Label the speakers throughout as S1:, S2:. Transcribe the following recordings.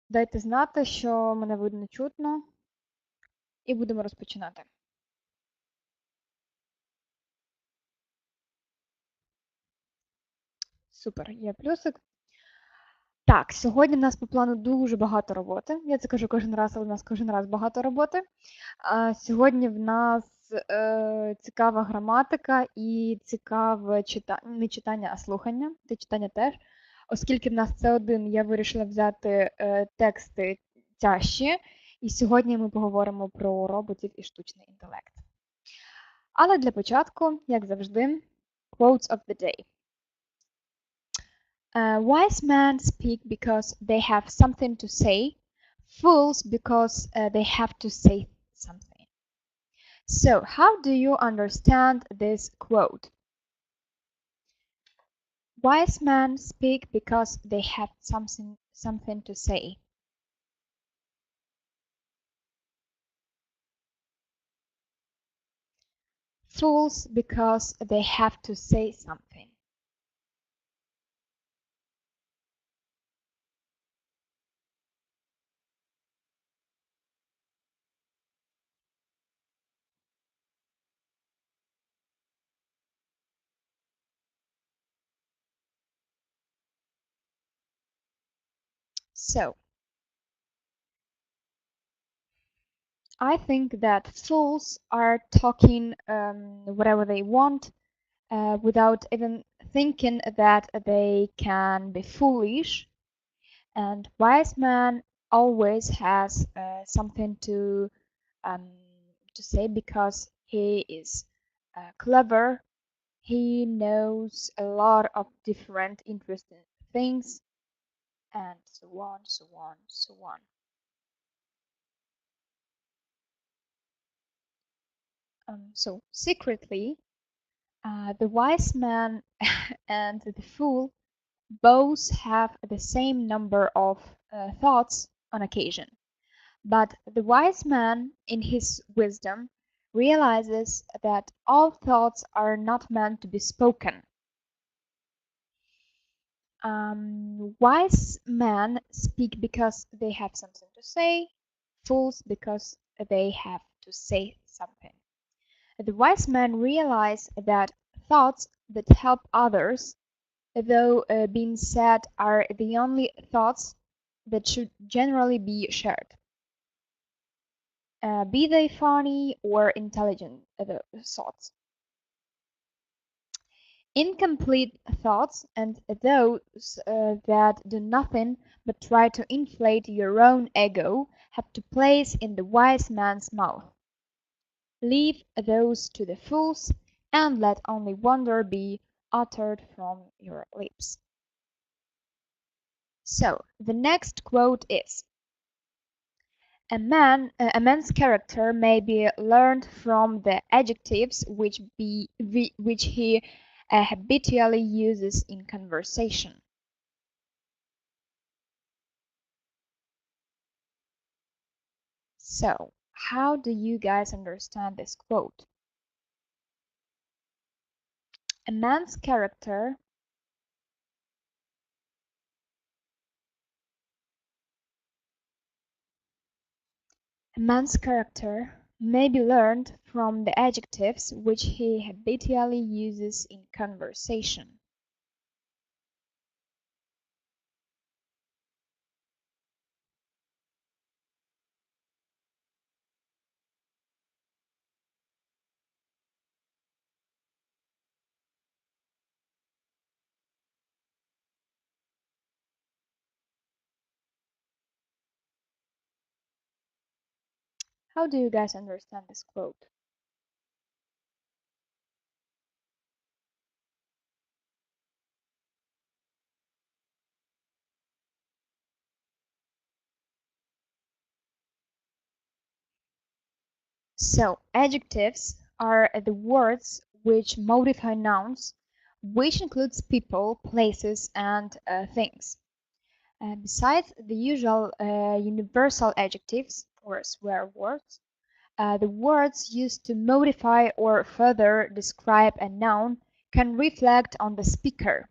S1: Дайте знати, що мене видно чутно, і будемо розпочинати. Супер, є плюсик. Так, сьогодні в нас по плану дуже багато роботи. Я це кажу кожен раз, але в нас кожен раз багато роботи. Сьогодні в нас цікава граматика і цікаве читання, не читання, а слухання. Та читання теж. Оскільки в нас це один, я вирішила взяти тексти тяжчі. І сьогодні ми поговоримо про роботів і штучний інтелект. Але для початку, як завжди, quotes of the day. Wise men speak because they have something to say, fools because they have to say something. So, how do you understand this quote? Wise men speak because they have something to say. Fools because they have to say something. So, I think that fools are talking whatever they want without even thinking that they can be foolish. And wise man always has something to say because he is clever. He knows a lot of different interesting things, and so on, so on, so on. So secretly, the wise man and the fool both have the same number of thoughts on occasion. But the wise man, in his wisdom, realizes that all thoughts are not meant to be spoken. Wise men speak because they have something to say, fools because they have to say something. The wise men realize that thoughts that help others, though being said, are the only thoughts that should generally be shared. Be they funny or intelligent thoughts. Incomplete thoughts and those that do nothing but try to inflate your own ego have to place in the wise man's mouth. Leave those to the fools, and let only wonder be uttered from your lips. So, the next quote is, a man's character may be learned from the adjectives which he habitually uses in conversation. So, how do you guys understand this quote? A man's character may be learned from the adjectives which he habitually uses in conversation. How do you guys understand this quote? So, adjectives are the words which modify nouns, which includes people, places, and things. Besides the usual universal adjectives, or swear words, the words used to modify or further describe a noun can reflect on the speaker.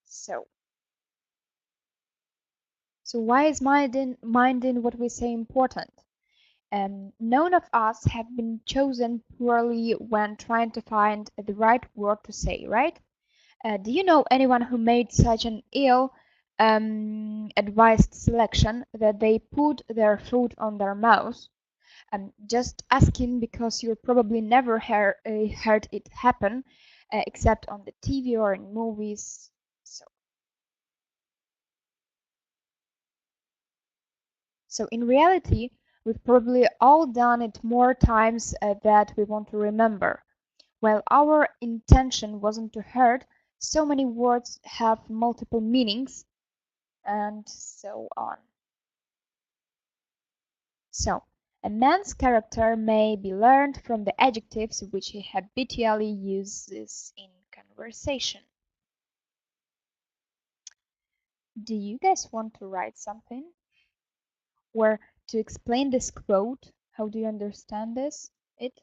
S1: So, So why is minding what we say important? None of us have been chosen poorly when trying to find the right word to say, right? Do you know anyone who made such an ill advised selection that they put their foot on their mouth? Just asking because you probably never heard it happen except on the TV or in movies. So in reality, we've probably all done it more times that we want to remember. While our intention wasn't to hurt, so many words have multiple meanings, and so on. So, a man's character may be learned from the adjectives which he habitually uses in conversation. Do you guys want to write something? Or to explain this quote, how do you understand this? Mm-mm-mm.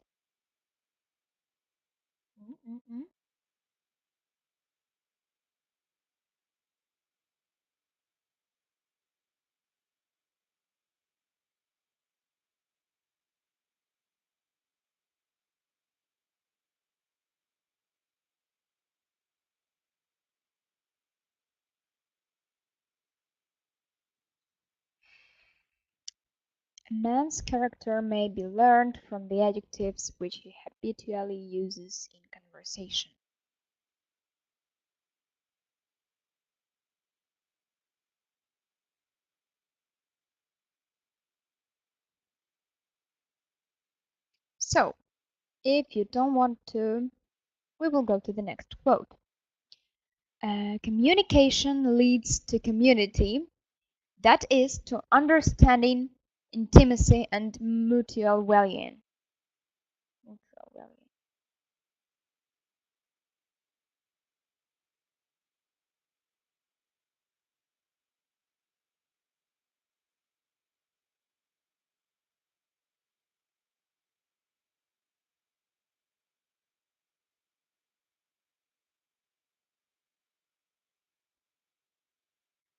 S1: A man's character may be learned from the adjectives which he habitually uses in conversation. So, if you don't want to, we will go to the next quote. Communication leads to community, that is, to understanding, intimacy, and mutual valuing.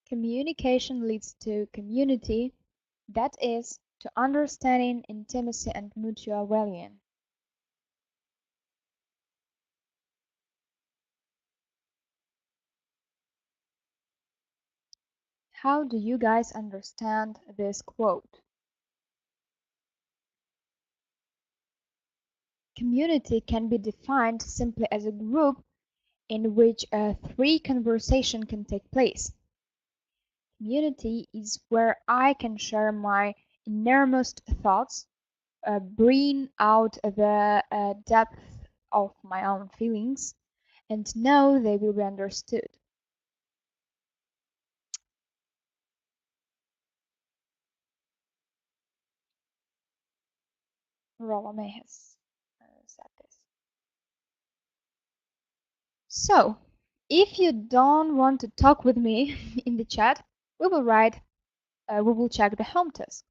S1: Communication leads to community, that is, to understanding, intimacy, and mutual valuing. How do you guys understand this quote? Community can be defined simply as a group in which three conversations can take place. Community is where I can share my innermost thoughts, bring out the depth of my own feelings, and know they will be understood. Rolome has said this. So, if you don't want to talk with me in the chat, we will check the home task.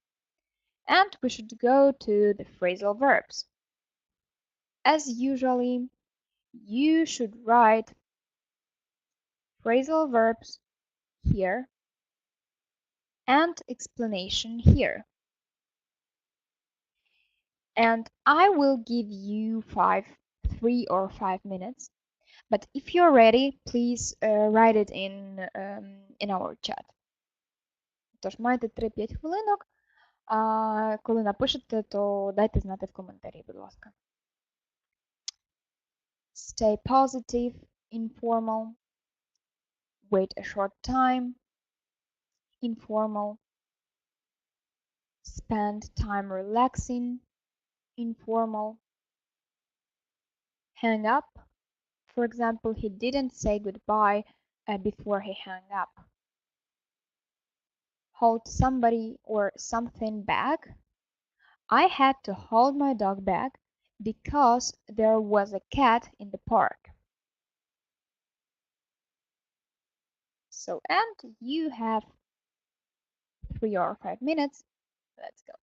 S1: And we should go to the phrasal verbs. As usually, you should write phrasal verbs here and explanation here. And I will give you 3 or 5 minutes. But if you're ready, please write it in our chat. Тож маєте 3-5 хвилинок, а коли напишете, то дайте знати в коментарі, будь ласка. Stay positive, informal. Wait a short time, informal. Spend time relaxing, informal. Hang up. For example, he didn't say goodbye before he hung up. Hold somebody or something back. I had to hold my dog back because there was a cat in the park. So, and you have 3 or 5 minutes. Let's go.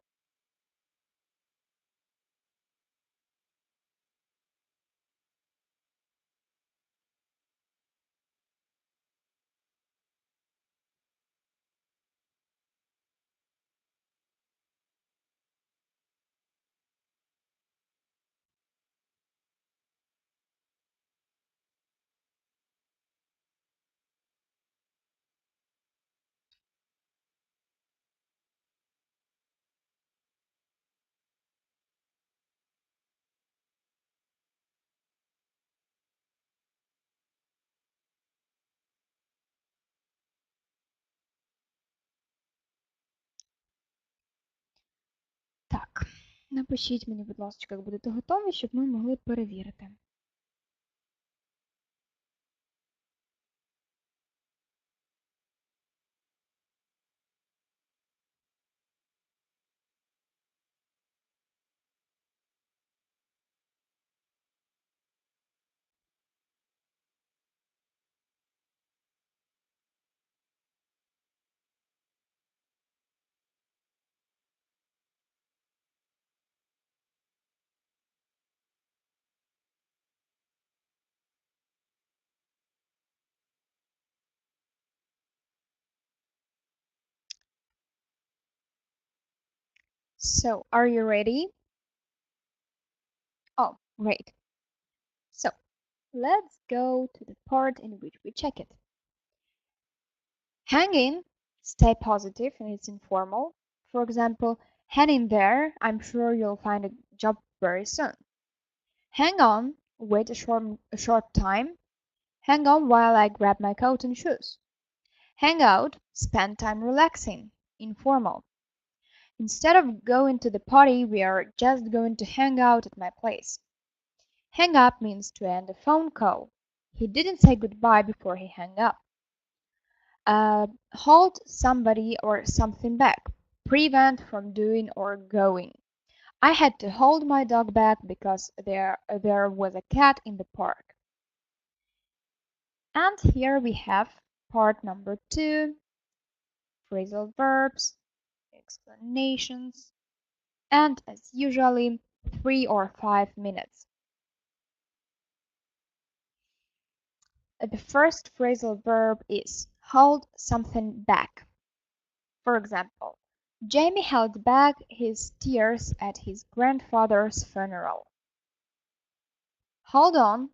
S1: Напишіть мені, будь ласка, як будете готові, щоб ми могли перевірити. So, are you ready? Oh, great. So, let's go to the part in which we check it. Hang in, stay positive, and it's informal. For example, hang in there, I'm sure you'll find a job very soon. Hang on, wait a short time. Hang on while I grab my coat and shoes. Hang out, spend time relaxing, informal. Instead of going to the party, we are just going to hang out at my place. Hang up means to end a phone call. He didn't say goodbye before he hung up. Hold somebody or something back. Prevent from doing or going. I had to hold my dog back because there was a cat in the park. And here we have part number 2, phrasal verbs, explanations, and as usually 3 or 5 minutes. The first phrasal verb is hold something back. For example, Jamie held back his tears at his grandfather's funeral. Hold on.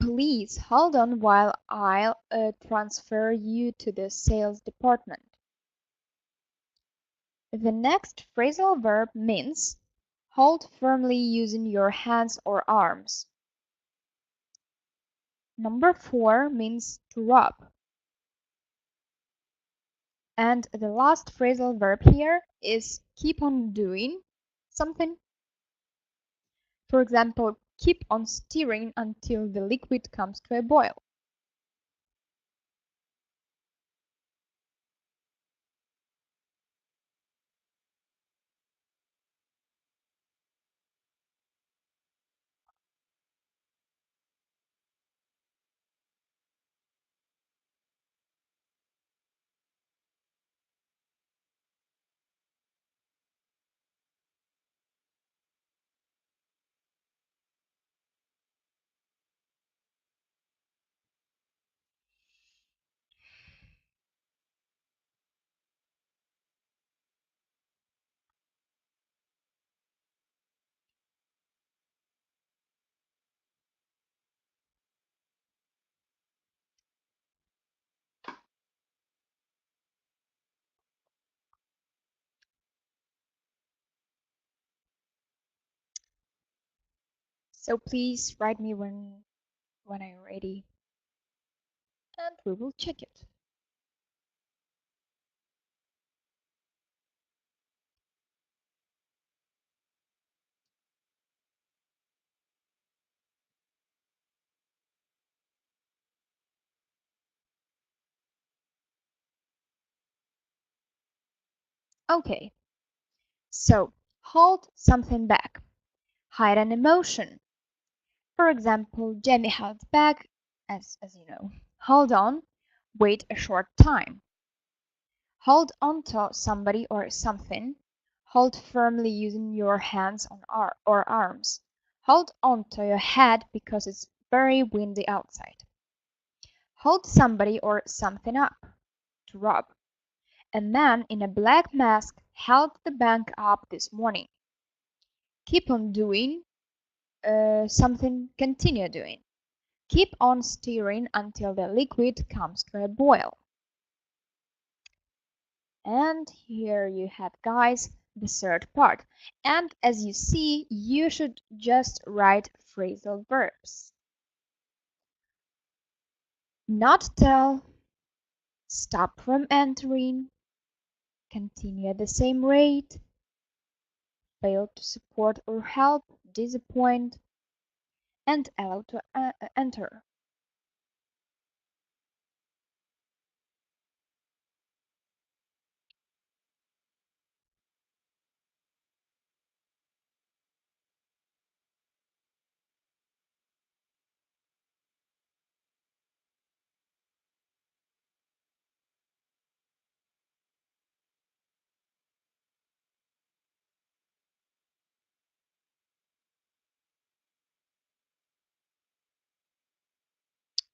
S1: Please hold on while I'll transfer you to the sales department. The next phrasal verb means hold firmly using your hands or arms. Number 4 means to rub. And the last phrasal verb here is keep on doing something. For example, keep on stirring until the liquid comes to a boil. So please write me when I'm ready, and we will check it. Okay, so hold something back. Hide an emotion. For example, Jamie held back, as you know. Hold on, wait a short time. Hold on to somebody or something. Hold firmly using your hands or arms. Hold on to your head because it's very windy outside. Hold somebody or something up. To rub. A man in a black mask held the bank up this morning. Keep on doing something, continue doing. Keep on stirring until the liquid comes to a boil. And here you have, guys, the third part. And as you see, you should just write phrasal verbs. Not tell, stop from entering, continue at the same rate, fail to support or help, disappoint, and allow to enter.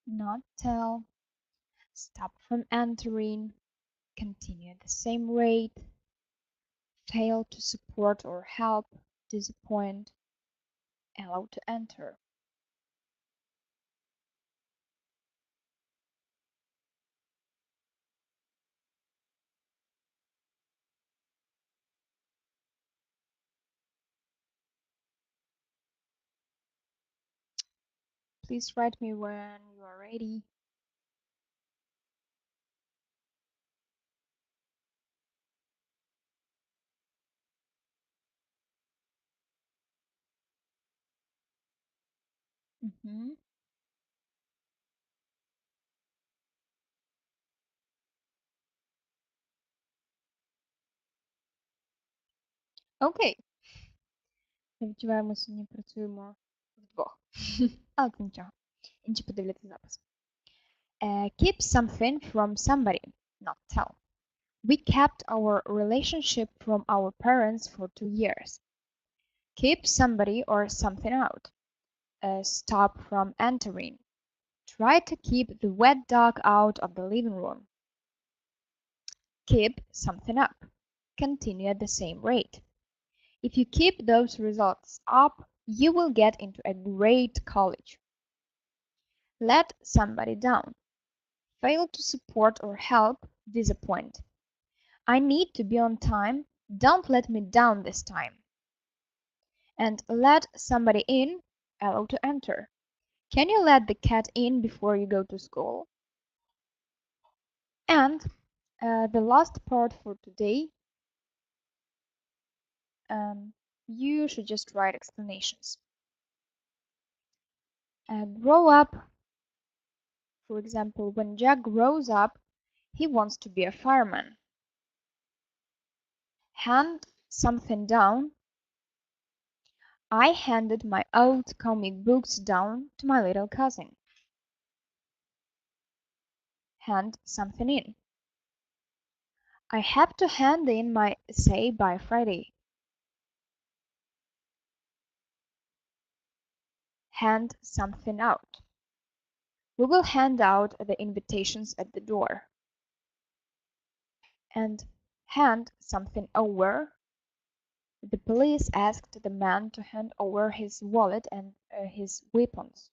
S1: Not tell, stop from entering, continue at the same rate, fail to support or help, disappoint, allow to enter. Please write me when you are ready. Окей. Ми відчуваємо, сьогодні працюємо вдвох. Але це нічого. Інші подивляться запис. Keep something from somebody, not tell. We kept our relationship from our parents for 2 years. Keep somebody or something out. Stop from entering. Try to keep the wet dog out of the living room. Keep something up. Continue at the same rate. If you keep those results up, you will get into a great college. Let somebody down. Fail to support or help, disappoint. I need to be on time. Don't let me down this time. And let somebody in, allow to enter. Can you let the cat in before you go to school? And the last part for today, you should just write explanations. Grow up. For example, when Jack grows up, he wants to be a fireman. Hand something down. I handed my old comic books down to my little cousin. Hand something in. I have to hand in my essay by Friday. Hand something out. We will hand out the invitations at the door. And hand something over. The police asked the man to hand over his wallet and his weapons.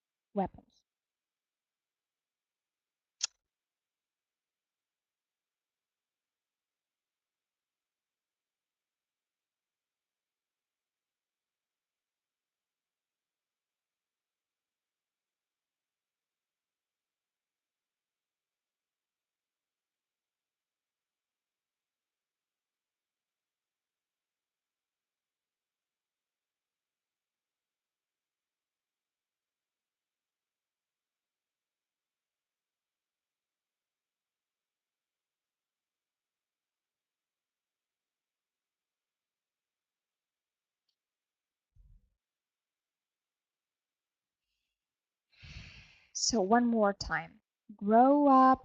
S1: So one more time. Grow up,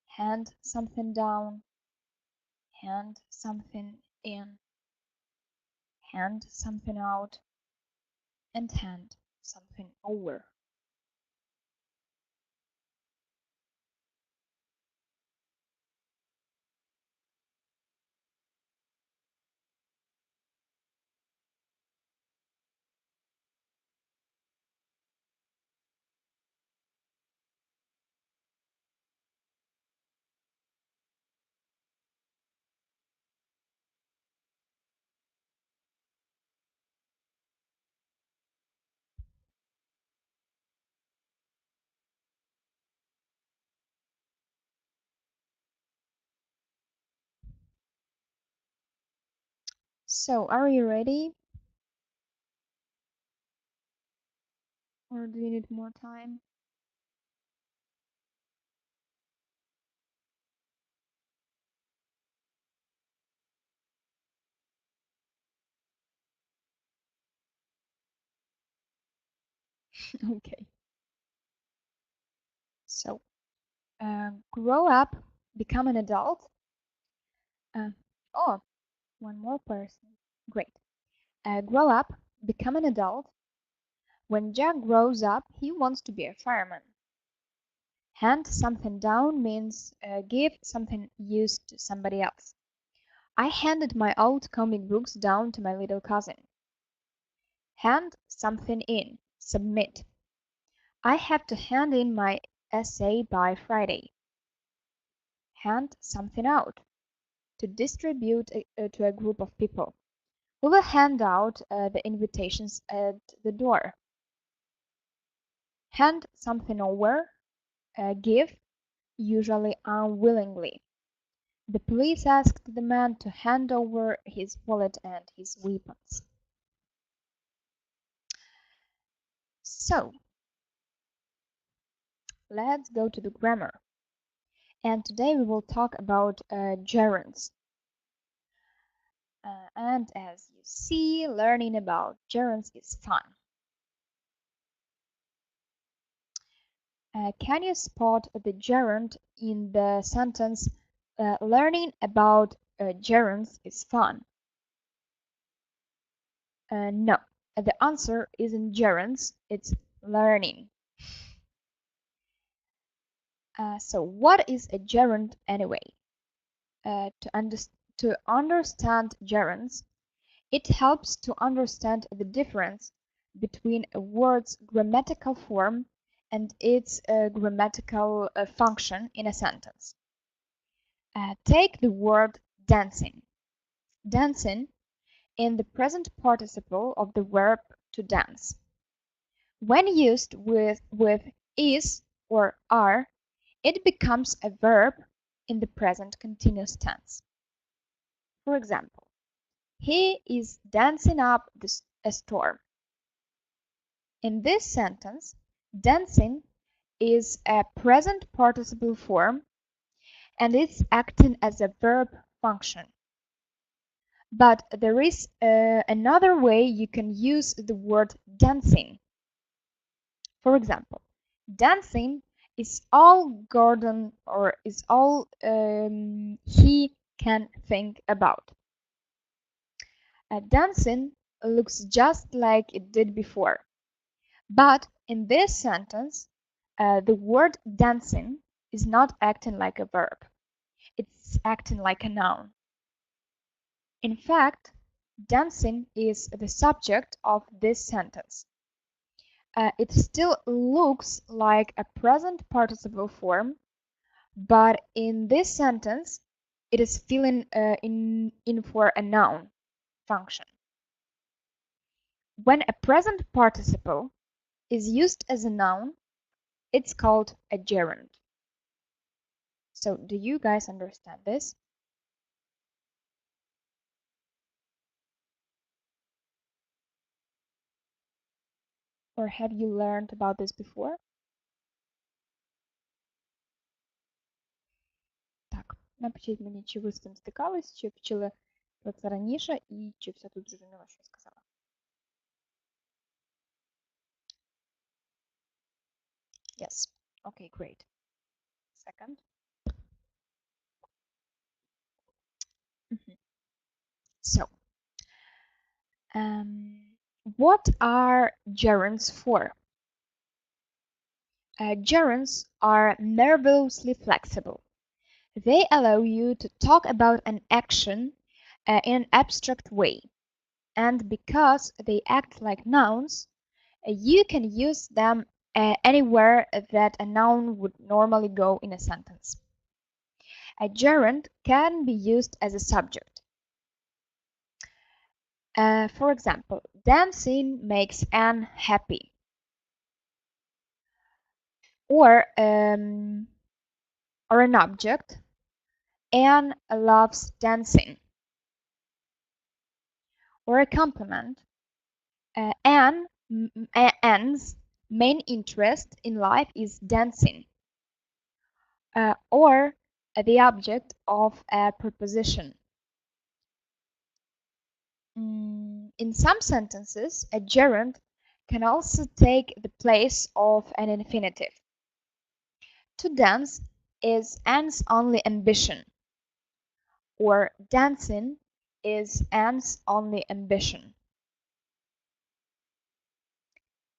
S1: hand something down, hand something in, hand something out, and hand something over. So, are you ready? Or do you need more time? Okay. So, grow up, become an adult. Oh, one more person. Great. Grow up, become an adult. When Jack grows up, he wants to be a fireman. Hand something down means give something used to somebody else. I handed my old comic books down to my little cousin. Hand something in, submit. I have to hand in my essay by Friday. Hand something out, to distribute to a group of people. We will hand out the invitations at the door. Hand something over, give, usually unwillingly. The police asked the man to hand over his wallet and his weapons. So, let's go to the grammar. And today we will talk about gerunds. And as you see, learning about gerunds is fun. Can you spot the gerund in the sentence, learning about gerunds is fun? No, the answer isn't gerunds, it's learning. So what is a gerund anyway? To understand gerunds, it helps to understand the difference between a word's grammatical form and its grammatical function in a sentence. Take the word dancing. Dancing in the present participle of the verb to dance. When used with is or are, it becomes a verb in the present continuous tense. For example, he is dancing up a storm. In this sentence, dancing is a present participle form and it's acting as a verb function. But there is another way you can use the word dancing. For example, dancing is all Gordon or is all he can think about. Dancing looks just like it did before. But in this sentence, the word dancing is not acting like a verb. It's acting like a noun. In fact, dancing is the subject of this sentence. It still looks like a present participle form, but in this sentence, it is filling in for a noun function. When a present participle is used as a noun, it's called a gerund. So, do you guys understand this? Or have you learned about this before? Так, напишіть мені, чи ви з цим стикались, чи вчили про це раніше, і чи все тут зрозуміло, що я сказала. Yes. Okay, great. Second. So, what are gerunds for? Gerunds are marvelously flexible. They allow you to talk about an action in an abstract way. And because they act like nouns, you can use them anywhere that a noun would normally go in a sentence. A gerund can be used as a subject. For example, dancing makes Anne happy. Or an object, Anne loves dancing. or a compliment. Anne's main interest in life is dancing, or the object of a preposition. In some sentences, a gerund can also take the place of an infinitive. To dance is Anne's only ambition, or dancing is Anne's only ambition.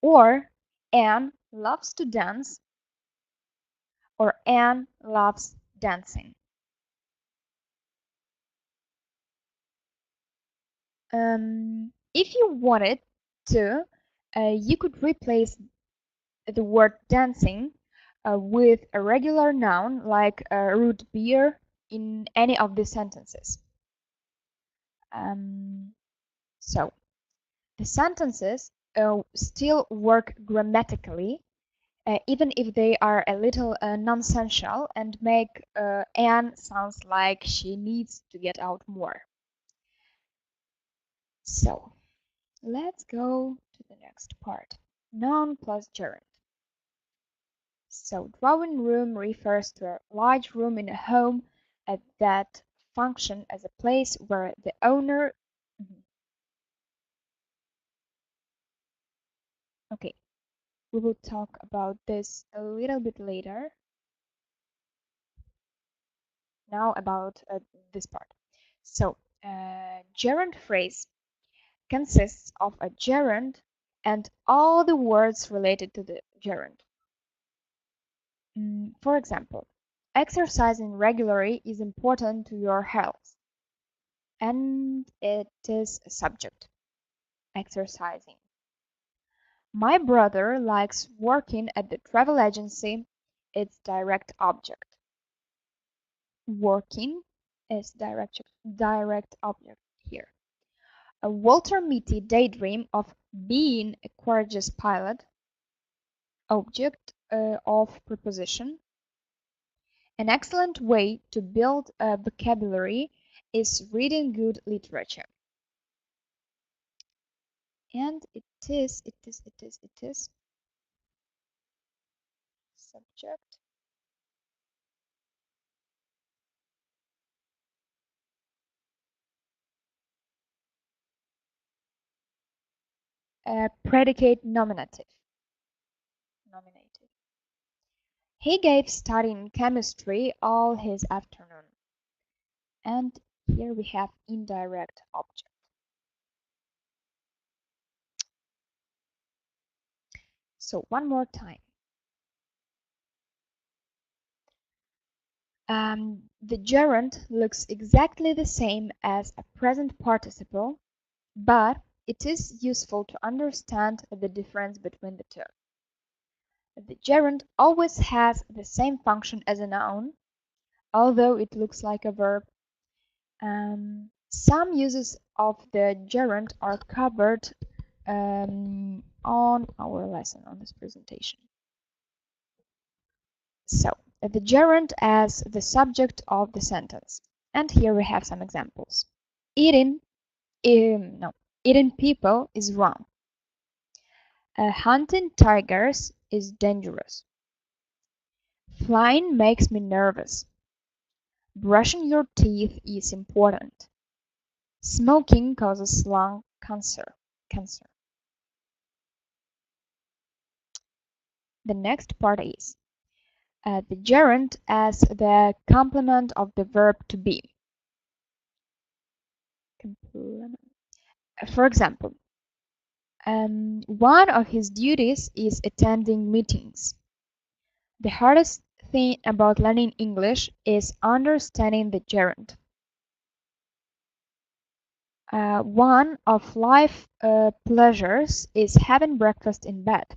S1: Or Anne loves to dance, or Anne loves dancing. If you wanted to, you could replace the word dancing with a regular noun like root beer in any of these sentences. So the sentences still work grammatically, even if they are a little nonsensical and make Anne sounds like she needs to get out more. So let's go to the next part. Noun plus gerund. So drawing room refers to a large room in a home that function as a place where the owner. Okay, we will talk about this a little bit later. Now about this part. So gerund phrase consists of a gerund and all the words related to the gerund. For example, exercising regularly is important to your health. And it is a subject, exercising. My brother likes working at the travel agency. It's direct object. Working is direct object here. Walter Mitty daydream of being a courageous pilot. Object of preposition. An excellent way to build a vocabulary is reading good literature. And it is subject. Predicate nominative. He gave studying chemistry all his afternoon. And here we have indirect object. So one more time. The gerund looks exactly the same as a present participle, but it is useful to understand the difference between the two. The gerund always has the same function as a noun, although it looks like a verb. Some uses of the gerund are covered on our lesson, on this presentation. So, the gerund as the subject of the sentence. And here we have some examples. Eating people is wrong. Hunting tigers is dangerous. Flying makes me nervous. Brushing your teeth is important. Smoking causes lung cancer. The next part is the gerund as the complement of the verb to be. For example, one of his duties is attending meetings. The hardest thing about learning English is understanding the gerund. One of life pleasures is having breakfast in bed.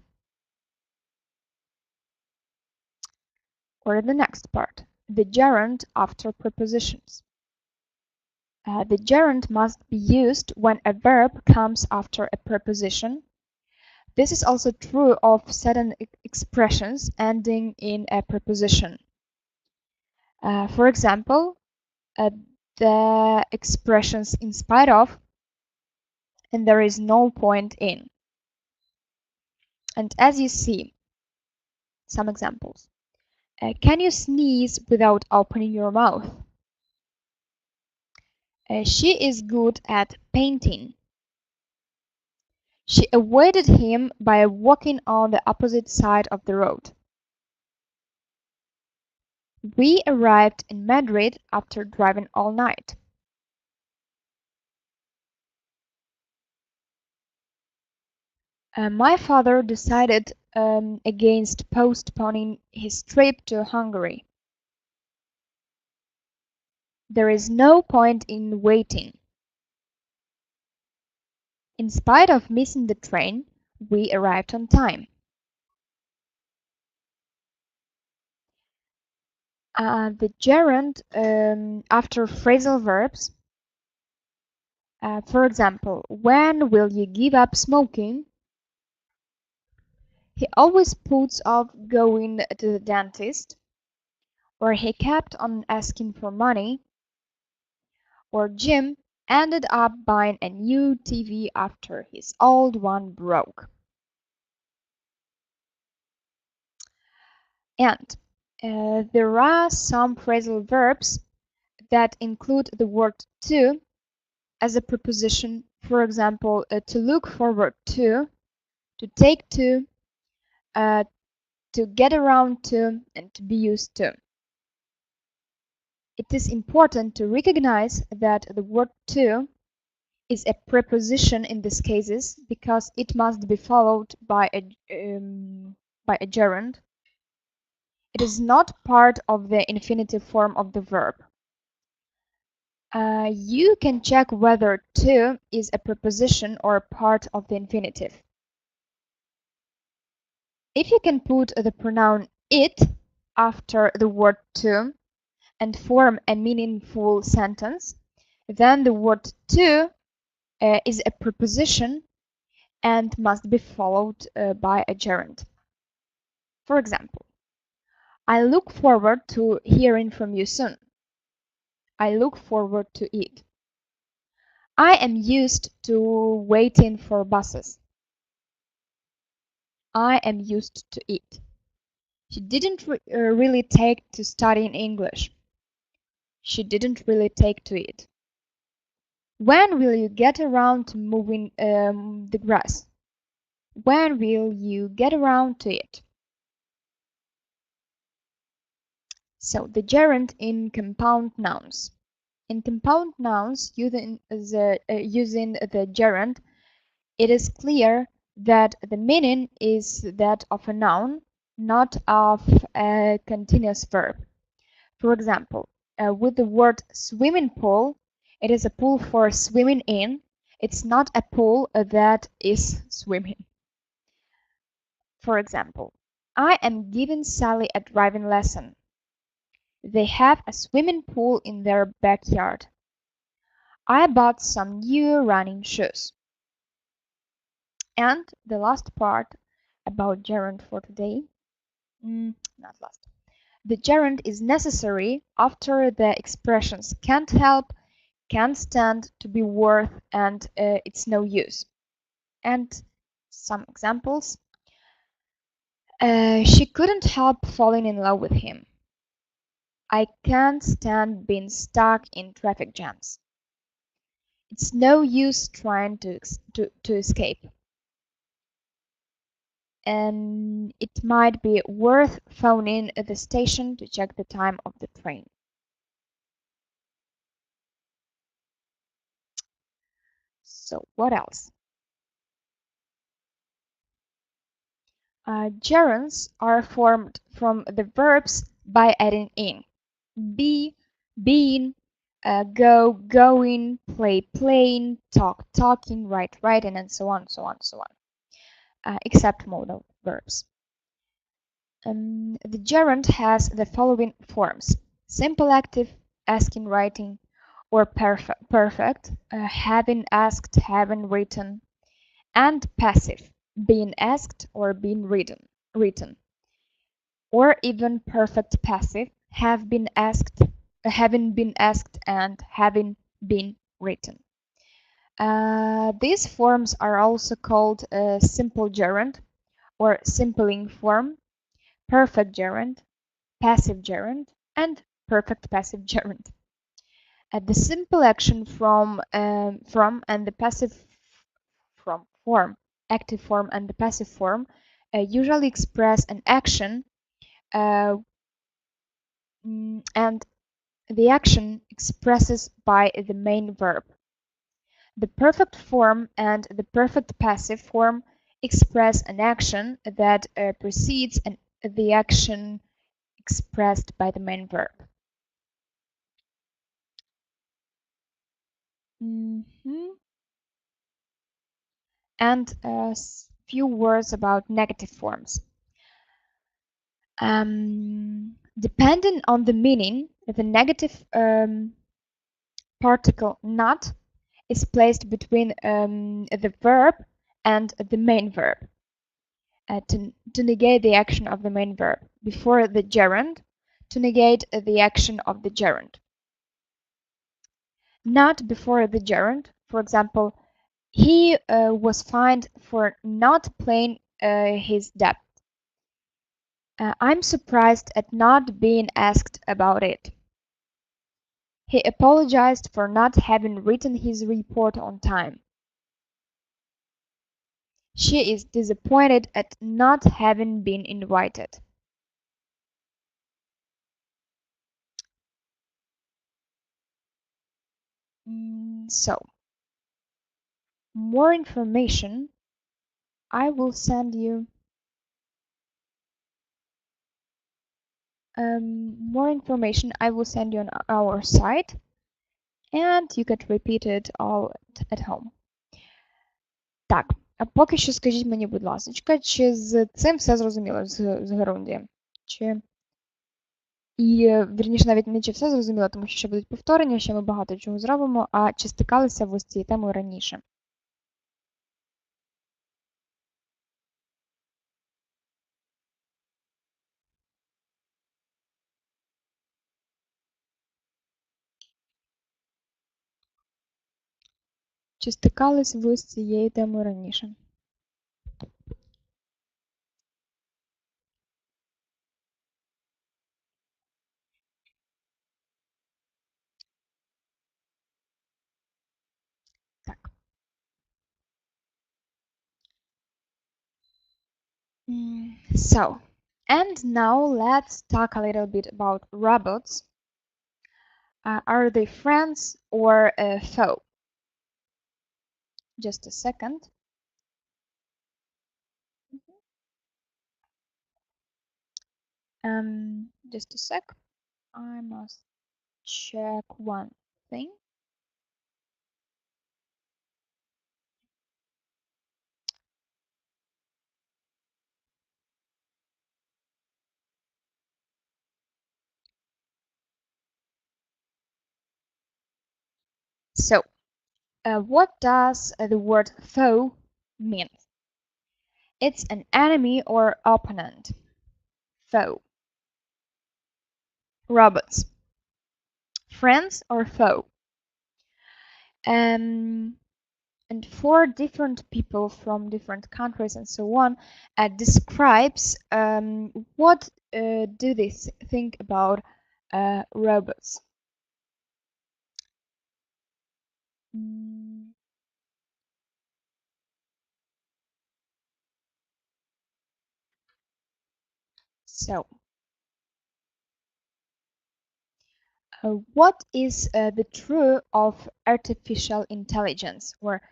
S1: Or the next part, the gerund after prepositions. The gerund must be used when a verb comes after a preposition. This is also true of certain expressions ending in a preposition. For example, the expressions in spite of and there is no point in. And as you see, some examples. Can you sneeze without opening your mouth? She is good at painting. She avoided him by walking on the opposite side of the road. We arrived in Madrid after driving all night. My father decided against postponing his trip to Hungary. There is no point in waiting. In spite of missing the train, we arrived on time. The gerund after phrasal verbs. For example, when will you give up smoking? He always puts off going to the dentist. Or he kept on asking for money. Or Jim ended up buying a new TV after his old one broke. And there are some phrasal verbs that include the word to as a preposition. For example, to look forward to take to get around to, and to be used to. It is important to recognize that the word to is a preposition in these cases because it must be followed by a gerund. It is not part of the infinitive form of the verb. You can check whether to is a preposition or part of the infinitive. If you can put the pronoun it after the word to and form a meaningful sentence, then the word to is a preposition and must be followed by a gerund. For example, I look forward to hearing from you soon. I look forward to it. I am used to waiting for buses. I am used to it. She didn't really take to studying English. She didn't really take to it. When will you get around to mowing the grass? When will you get around to it? So, the gerund in compound nouns. In compound nouns, using the gerund, it is clear that the meaning is that of a noun, not of a continuous verb. For example, with the word swimming pool, it is a pool for swimming in. It's not a pool that is swimming. For example, I am giving Sally a driving lesson. They have a swimming pool in their backyard. I bought some new running shoes. And the last part about gerund for today. Not last. The gerund is necessary after the expressions can't help, can't stand, to be worth, and it's no use. And some examples. She couldn't help falling in love with him. I can't stand being stuck in traffic jams. It's no use trying to escape. And it might be worth phoning the station to check the time of the train. So what else? Gerunds are formed from the verbs by adding in. Be, being, go, going, play, playing, talk, talking, write, writing, and so on, so on, so on, except modal verbs. The gerund has the following forms: simple active, asking, writing, or perfect, having asked, having written, and passive, being asked or being written, or even perfect passive, having been asked, and having been written. These forms are also called simple gerund or simpling form, perfect gerund, passive gerund, and perfect passive gerund. The simple action from and the passive from form, active form and the passive form usually express an action and the action expresses by the main verb. The perfect form and the perfect passive form express an action that precedes the action expressed by the main verb. And a few words about negative forms. Depending on the meaning, the negative particle not is placed between the verb and the main verb to negate the action of the main verb, before the gerund to negate the action of the gerund. Not before the gerund. For example, he was fined for not paying his debt. I'm surprised at not being asked about it. He apologized for not having written his report on time. She is disappointed at not having been invited. So, more information I will send you. More information I will send you on our site, and you can repeat it all at home. Так, а поки що скажіть мені, будь ласка, чи з цим все зрозуміло, з Герундії? Чи... І, вірніше, навіть не чи все зрозуміло, тому що ще будуть повторення, ще ми багато чого зробимо, а чи стикалися ви з цією темою раніше? Чи стикались ви з цією темою раніше? Так. So, and now let's talk a little bit about robots. Are they friends or a foe? Just a second. Just a sec. I must check one thing. So, what does the word foe mean? It's an enemy or opponent. Foe. Robots. Friends or foe? And for different people from different countries and so on, describes what do they think about robots. So, what is the truth of artificial intelligence, or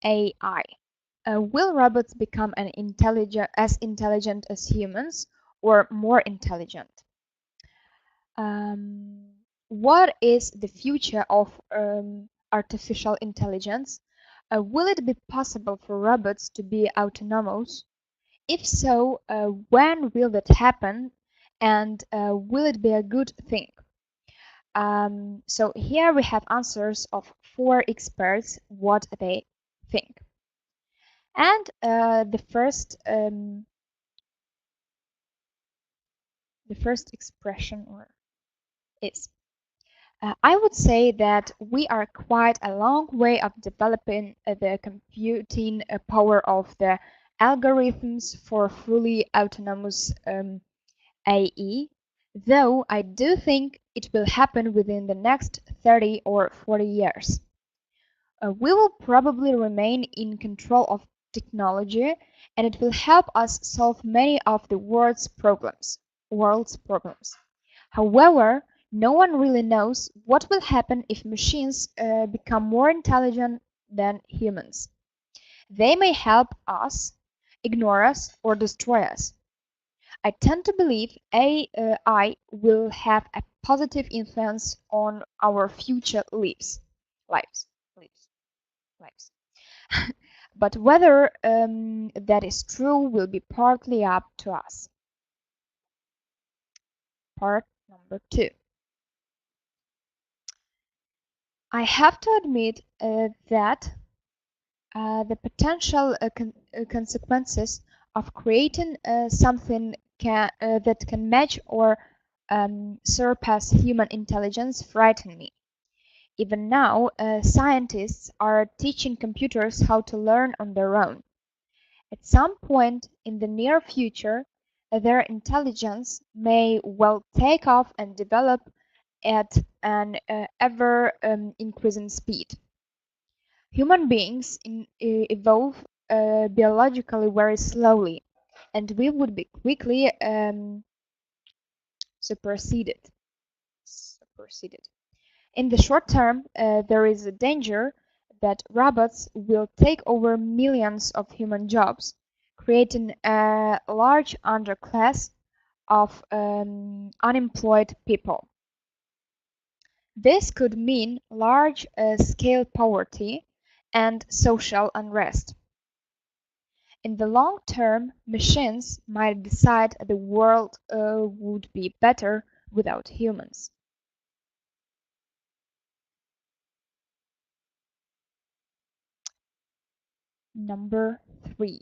S1: AI? Will robots become as intelligent as humans, or more intelligent? What is the future of artificial intelligence? Will it be possible for robots to be autonomous? If so, when will that happen? And will it be a good thing? So here we have answers of 4 experts, what they think. And the first expression is I would say that we are quite a long way of developing the computing power of the algorithms for fully autonomous AE, though I do think it will happen within the next 30 or 40 years. We will probably remain in control of technology, and it will help us solve many of the world's problems. However, no one really knows what will happen if machines become more intelligent than humans. They may help us, ignore us, or destroy us. I tend to believe AI will have a positive influence on our future lives. But whether that is true will be partly up to us. Part number 2. I have to admit that the potential consequences of creating something that can match or surpass human intelligence frighten me. Even now, scientists are teaching computers how to learn on their own. At some point in the near future, their intelligence may well take off and develop at an ever-increasing speed. Human beings evolve biologically very slowly, and we would be quickly superseded. In the short term, there is a danger that robots will take over millions of human jobs, creating a large underclass of unemployed people. This could mean large-scale poverty and social unrest. In the long term, machines might decide the world would be better without humans. Number 3.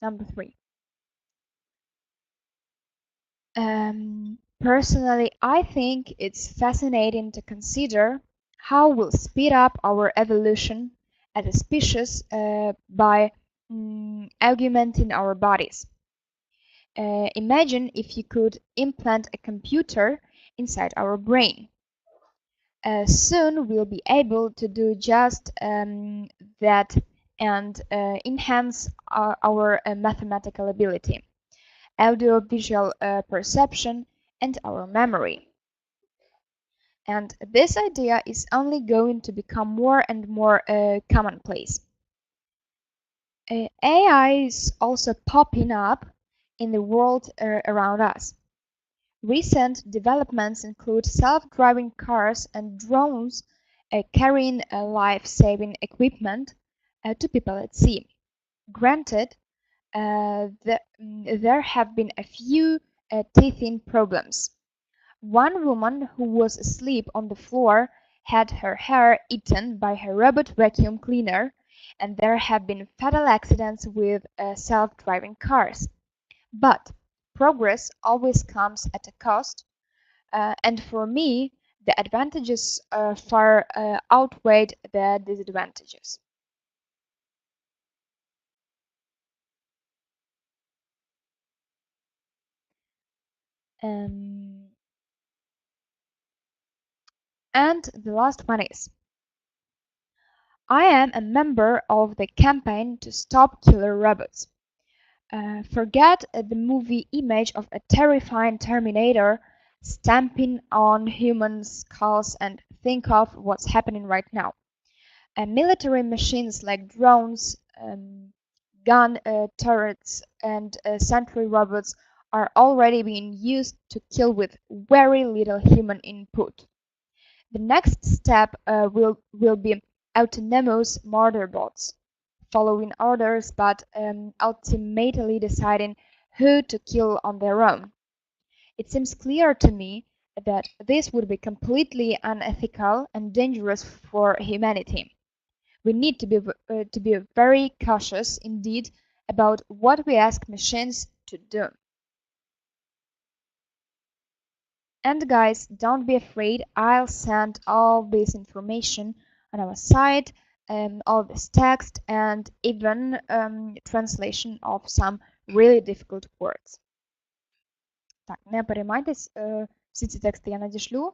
S1: Number 3. Personally, I think it's fascinating to consider how we'll speed up our evolution as a species by augmenting our bodies. Imagine if you could implant a computer inside our brain. Soon we'll be able to do just that and enhance our mathematical ability, audiovisual perception, and our memory. And this idea is only going to become more and more commonplace. AI is also popping up in the world around us. Recent developments include self-driving cars and drones carrying life-saving equipment to people at sea. Granted, there have been a few teething problems. One woman who was asleep on the floor had her hair eaten by her robot vacuum cleaner, and there have been fatal accidents with self-driving cars. But progress always comes at a cost, and for me, the advantages far outweighed the disadvantages. And the last one is, I am a member of the campaign to stop killer robots. Forget the movie image of a terrifying Terminator stamping on human skulls and think of what's happening right now. Military machines like drones, gun turrets, and sentry robots are already being used to kill with very little human input. The next step will be autonomous murder bots, following orders but ultimately deciding who to kill on their own. It seems clear to me that this would be completely unethical and dangerous for humanity. We need to be very cautious indeed about what we ask machines to do. And guys, don't be afraid, I'll send all this information on our site, all this text and even translation of some really difficult words. Так, не переймайтесь, всі ці тексти я надішлю,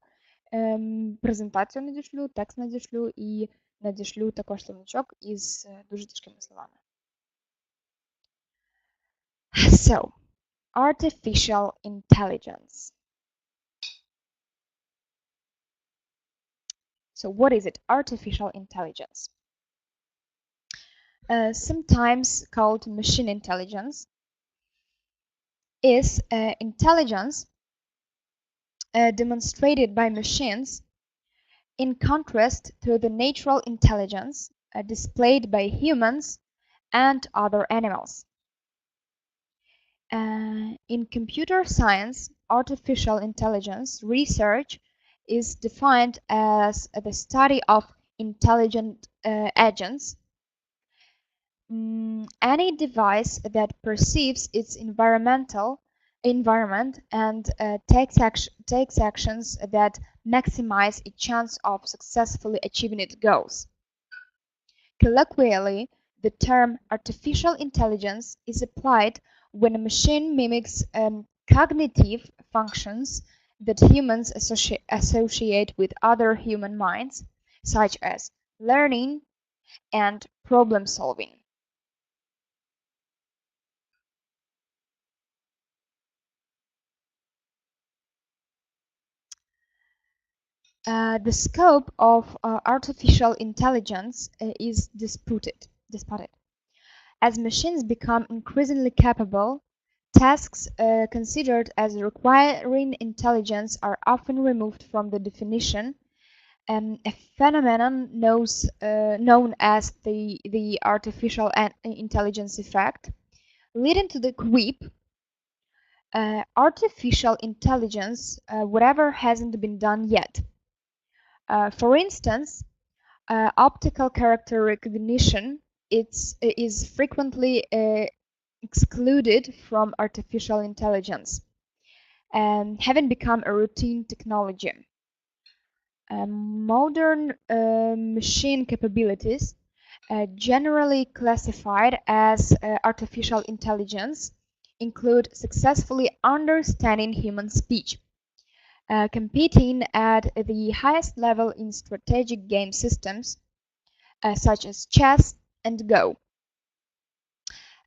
S1: презентацію надішлю, текст надішлю і надішлю також словничок із дуже тяжкими словами. So, artificial intelligence. So what is it? Artificial intelligence. Sometimes called machine intelligence is intelligence demonstrated by machines in contrast to the natural intelligence displayed by humans and other animals. In computer science, artificial intelligence research is defined as the study of intelligent agents, any device that perceives its environment and takes actions that maximize its chance of successfully achieving its goals. Colloquially, the term artificial intelligence is applied when a machine mimics cognitive functions that humans associate with other human minds, such as learning and problem solving. The scope of artificial intelligence is disputed. As machines become increasingly capable, tasks considered as requiring intelligence are often removed from the definition, a phenomenon known as the artificial intelligence effect, leading to the quip, artificial intelligence, whatever hasn't been done yet. For instance, optical character recognition is frequently excluded from artificial intelligence, having become a routine technology. Modern machine capabilities, generally classified as artificial intelligence, include successfully understanding human speech, competing at the highest level in strategic game systems such as chess and Go,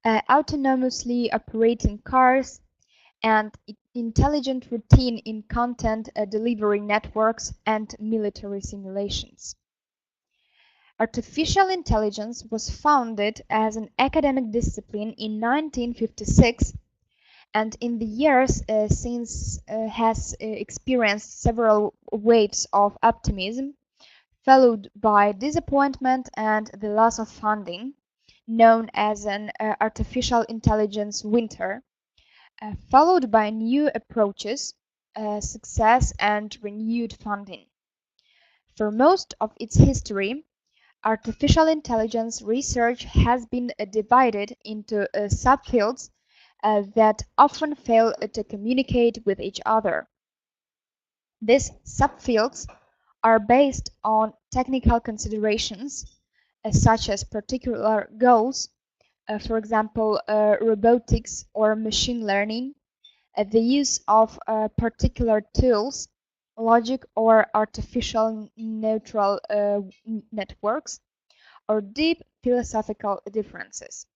S1: autonomously operating cars, and intelligent routine in content delivery networks and military simulations. Artificial intelligence was founded as an academic discipline in 1956 and in the years since has experienced several waves of optimism, followed by disappointment and the loss of funding, known as an artificial intelligence winter, followed by new approaches, success and renewed funding. For most of its history, artificial intelligence research has been divided into subfields that often fail to communicate with each other. These subfields are based on technical considerations such as particular goals, for example, robotics or machine learning, the use of particular tools, logic or artificial neural networks, or deep philosophical differences.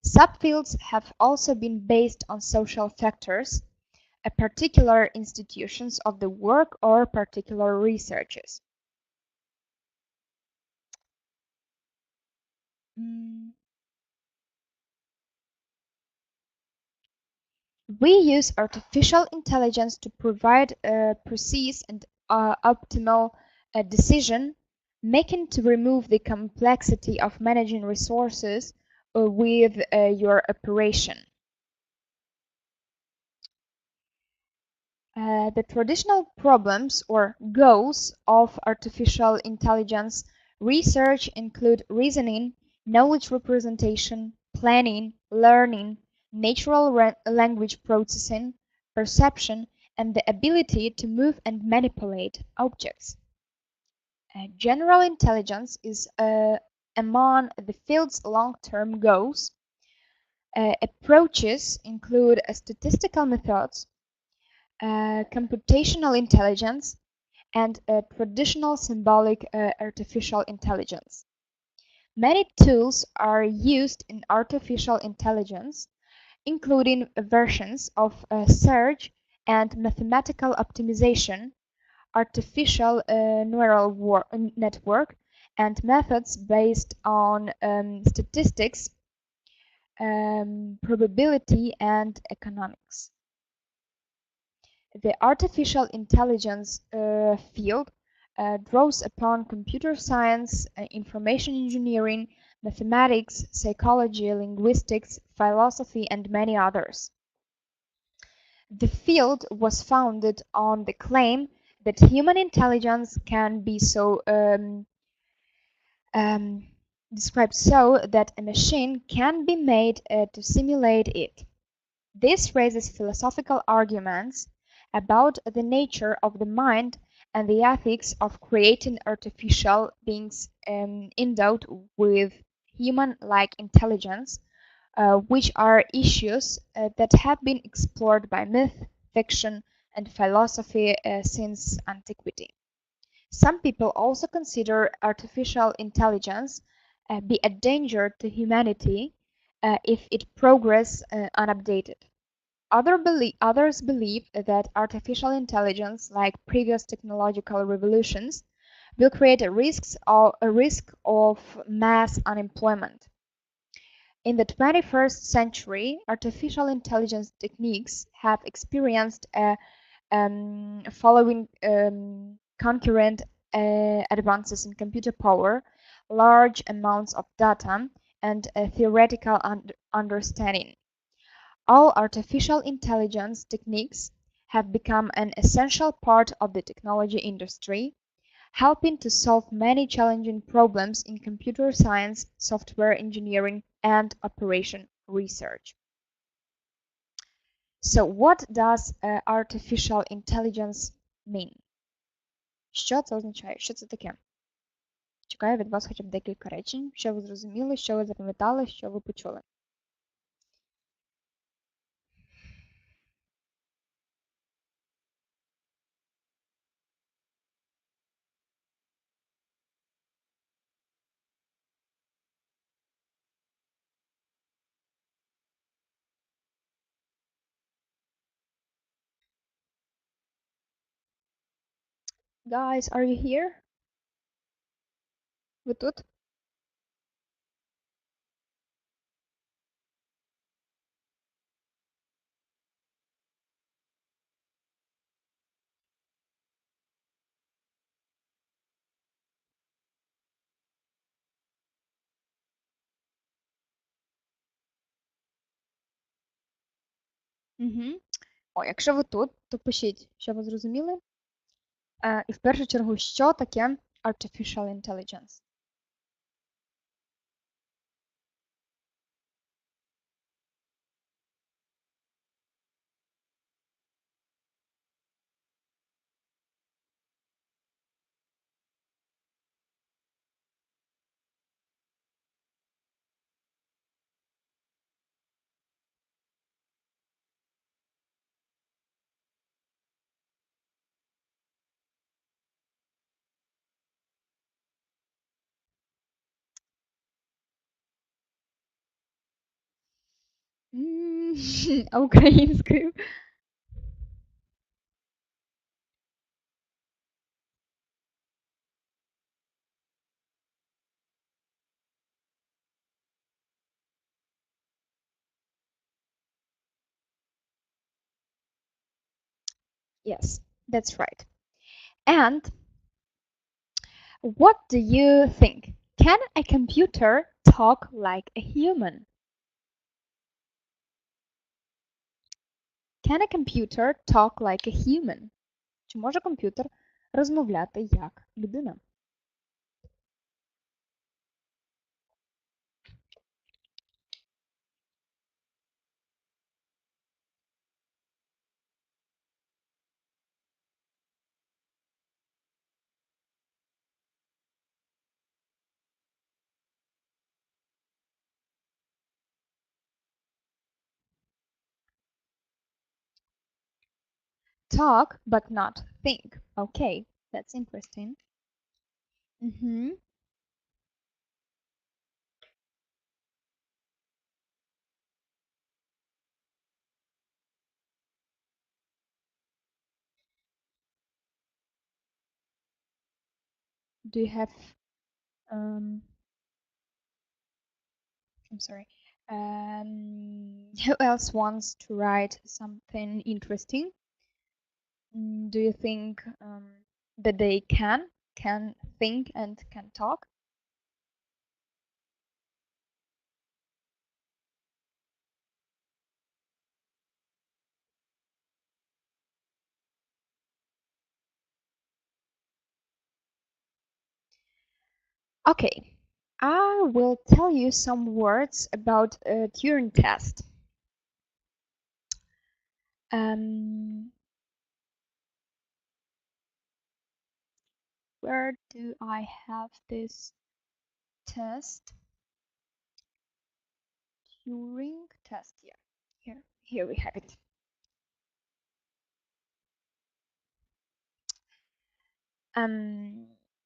S1: Subfields have also been based on social factors, particular institutions of the work or particular researches. We use artificial intelligence to provide a precise and optimal decision making to remove the complexity of managing resources with your operation. The traditional problems or goals of artificial intelligence research include reasoning, knowledge representation, planning, learning, natural language processing, perception, and the ability to move and manipulate objects. General intelligence is among the field's long-term goals. Approaches include statistical methods, computational intelligence, and traditional symbolic artificial intelligence. Many tools are used in artificial intelligence, including versions of search and mathematical optimization, artificial neural network, and methods based on statistics, probability, and economics. The artificial intelligence field draws upon computer science, information engineering, mathematics, psychology, linguistics, philosophy, and many others. The field was founded on the claim that human intelligence can be so described so that a machine can be made to simulate it. This raises philosophical arguments about the nature of the mind and the ethics of creating artificial beings endowed with human-like intelligence, which are issues that have been explored by myth, fiction, and philosophy since antiquity. Some people also consider artificial intelligence be a danger to humanity if it progresses unupdated. Others believe that artificial intelligence, like previous technological revolutions, will create a risk of mass unemployment. In the 21st century, artificial intelligence techniques have experienced following concurrent advances in computer power, large amounts of data, and theoretical understanding. All artificial intelligence techniques have become an essential part of the technology industry, helping to solve many challenging problems in computer science, software engineering, and operation research. So what does artificial intelligence mean? Що це означає? Що це таке? Чекаю від вас хоча б декілька речень, що ви зрозуміли, що ви запам'ятали, що ви почули. Guys, are you here? Ви тут? Угу. О, якщо ви тут, то пишіть, що ви зрозуміли. І в першу чергу, що таке artificial intelligence? А українською? Yes, that's right. And what do you think? Can a computer talk like a human? Can a computer talk like a human? Чи може комп'ютер розмовляти як людина? talk but not think. Okay, that's interesting. Mm-hmm. Do you have um I'm sorry. Who else wants to write something interesting? Do you think that they can think and can talk? Okay, I will tell you some words about a Turing test. Um, where do I have this test? Turing test. Yeah, here we have it.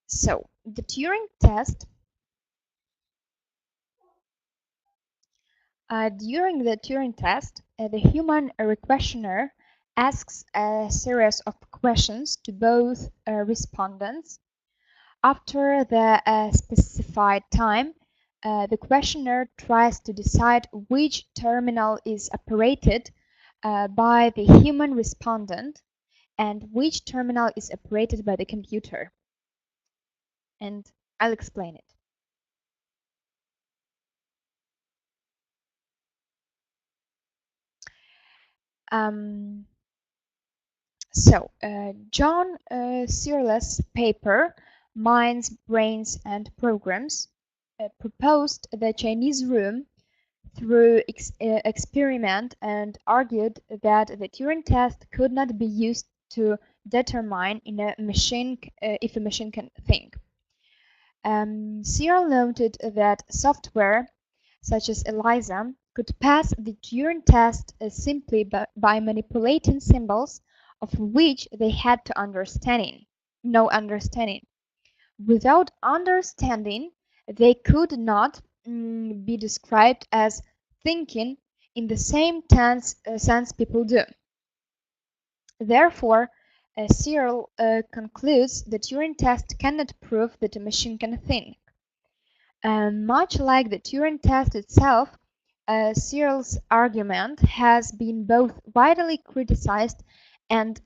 S1: So the Turing test. During the Turing test, the human questioner asks a series of questions to both respondents. After the specified time, the questioner tries to decide which terminal is operated by the human respondent and which terminal is operated by the computer. And I'll explain it. John Searle's paper, Minds, Brains and Programs, proposed the Chinese room through experiment and argued that the Turing test could not be used to determine in a machine if a machine can think. Searle noted that software such as ELIZA could pass the Turing test simply by manipulating symbols of which they had no understanding. Without understanding, they could not be described as thinking in the same sense people do. Therefore, Searle concludes the Turing test cannot prove that a machine can think. Much like the Turing test itself, Searle's argument has been both widely criticized and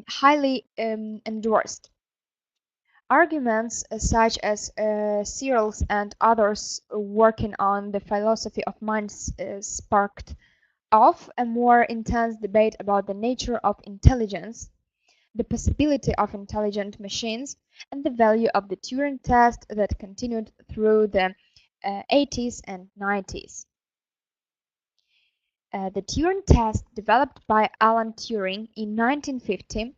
S1: highly endorsed. Arguments such as Searle's and others working on the philosophy of mind sparked off a more intense debate about the nature of intelligence, the possibility of intelligent machines, and the value of the Turing test that continued through the 80s and 90s. The Turing test, developed by Alan Turing in 1950,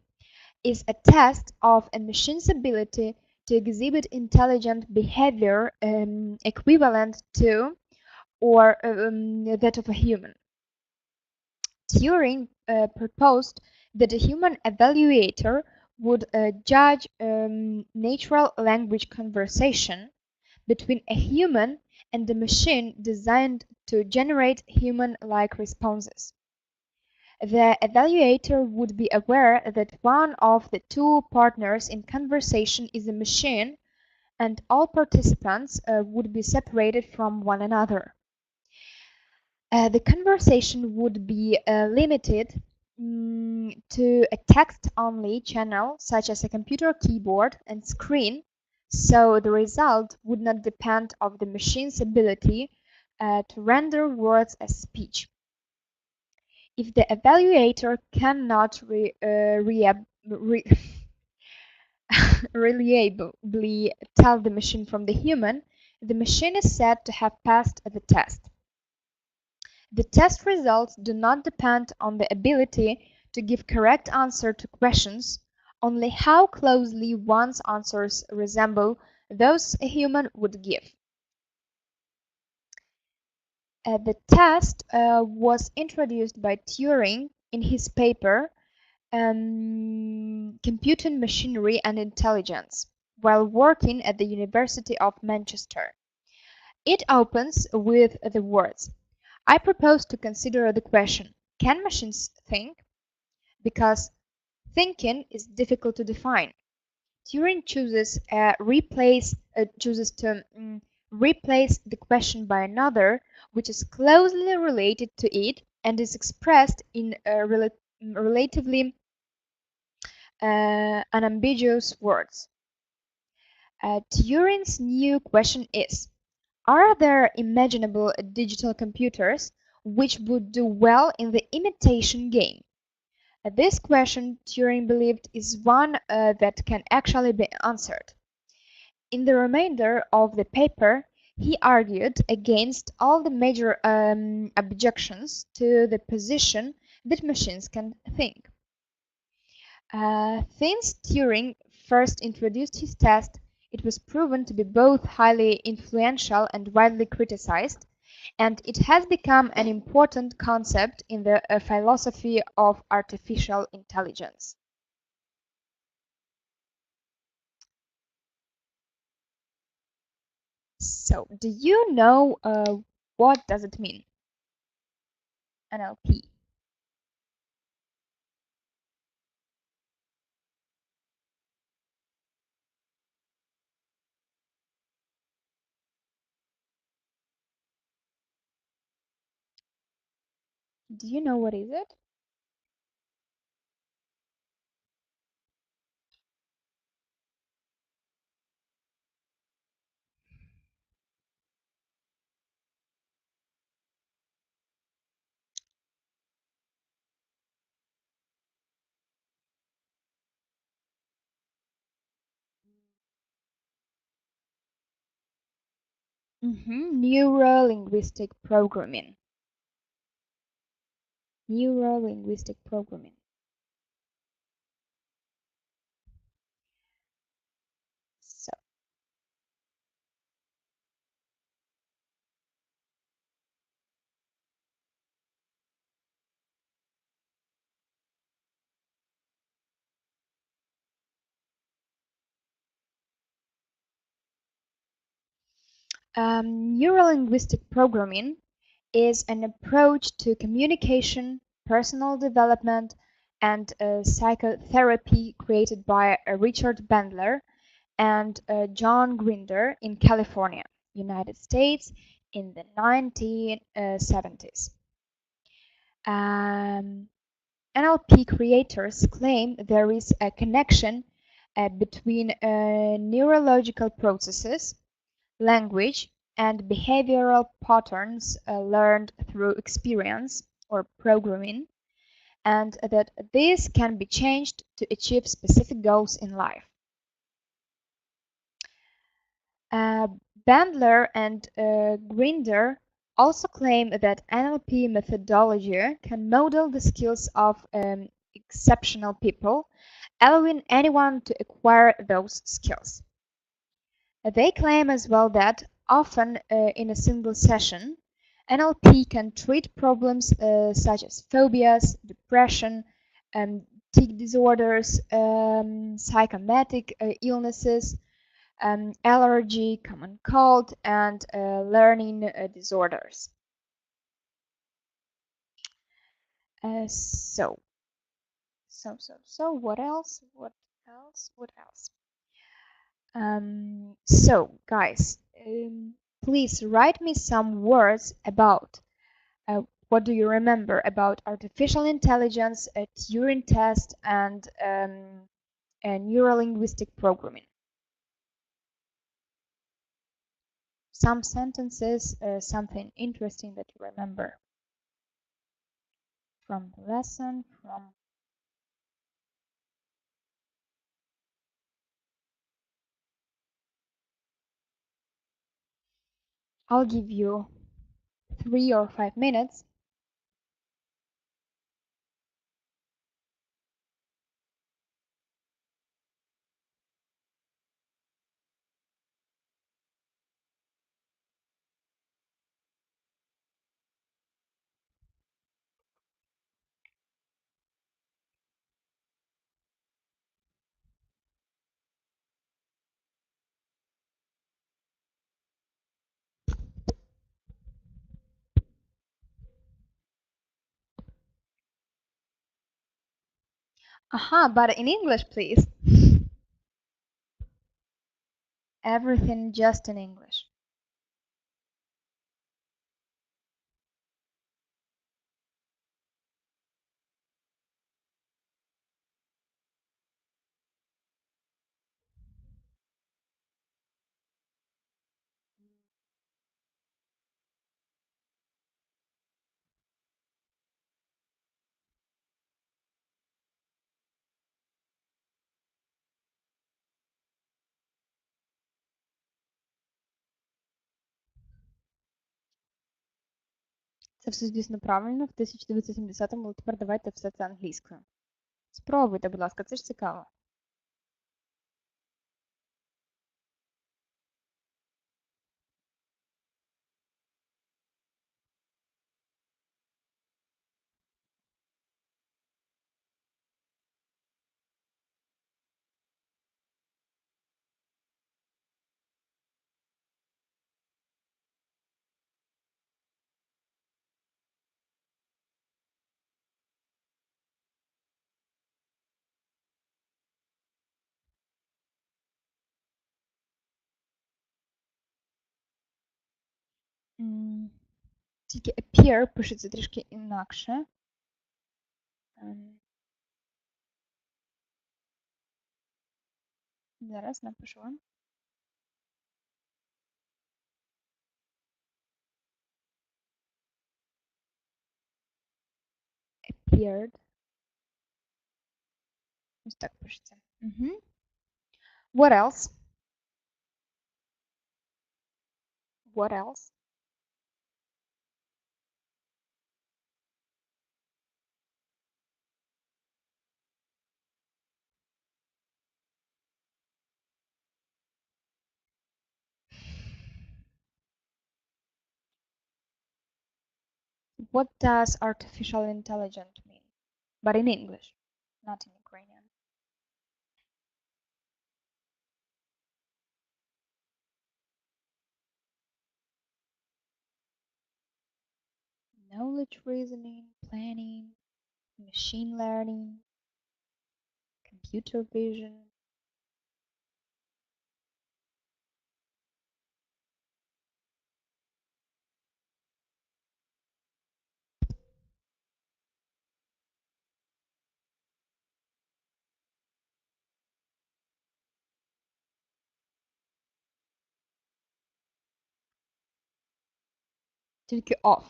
S1: is a test of a machine's ability to exhibit intelligent behavior equivalent to or that of a human. Turing proposed that a human evaluator would judge natural language conversation between a human and a machine designed to generate human-like responses. The evaluator would be aware that one of the two partners in conversation is a machine, and all participants would be separated from one another. The conversation would be limited to a text-only channel, such as a computer keyboard and screen, so the result would not depend on the machine's ability to render words as speech. If the evaluator cannot reliably tell the machine from the human, the machine is said to have passed the test. The test results do not depend on the ability to give correct answer to questions, only how closely one's answers resemble those a human would give. The test was introduced by Turing in his paper computing machinery and intelligence while working at the University of Manchester. It opens with the words, I propose to consider the question, can machines think? Because thinking is difficult to define. Turing chooses to replace the question by another, which is closely related to it and is expressed in relatively unambiguous words. Turing's new question is, are there imaginable digital computers which would do well in the imitation game? This question, Turing believed, is one that can actually be answered. In the remainder of the paper, he argued against all the major objections to the position that machines can think. Since Turing first introduced his test, it was proven to be both highly influential and widely criticized, and it has become an important concept in the philosophy of artificial intelligence. So, do you know what does it mean? NLP. Do you know what is it? Neuro-linguistic programming. Neuro-linguistic programming. So, neuro-linguistic programming is an approach to communication, personal development, and psychotherapy created by Richard Bandler and John Grinder in California, United States, in the 1970s. NLP creators claim there is a connection between neurological processes, language, and behavioral patterns learned through experience or programming, and that this can be changed to achieve specific goals in life. Bandler and Grinder also claim that NLP methodology can model the skills of exceptional people, allowing anyone to acquire those skills. They claim as well that, often in a single session, NLP can treat problems such as phobias, depression, tic disorders, psychomatic illnesses, allergy, common cold, and learning disorders. So, what else? What else? So, guys, please write me some words about what do you remember about artificial intelligence, a Turing test, and neuro-linguistic programming. Some sentences, something interesting that you remember from the lesson, from I'll give you 3 or 5 minutes. Aha, but in English, please. Everything just in English. Це все, звісно, правильно, в 1970-му, але тепер давайте все це англійською. Спробуйте, будь ласка, це ж цікаво. Тільки appear пишеться трішки інакше. Зараз напишу вам. Appeared. Ось так пишеться. What else? What else? What does artificial intelligence mean? But in English, not in Ukrainian. Knowledge reasoning, planning, machine learning, computer vision. Тільки off.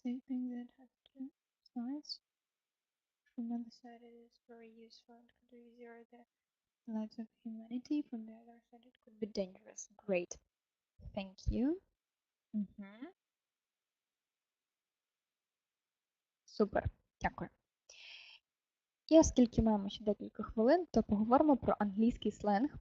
S1: Same thing that has two sides. From one side it is very useful and could be easier the lives of humanity. From the other side it could be dangerous. Great. Thank you. Супер. Дякую. І оскільки маємо ще декілька хвилин, то поговоримо про англійський сленг.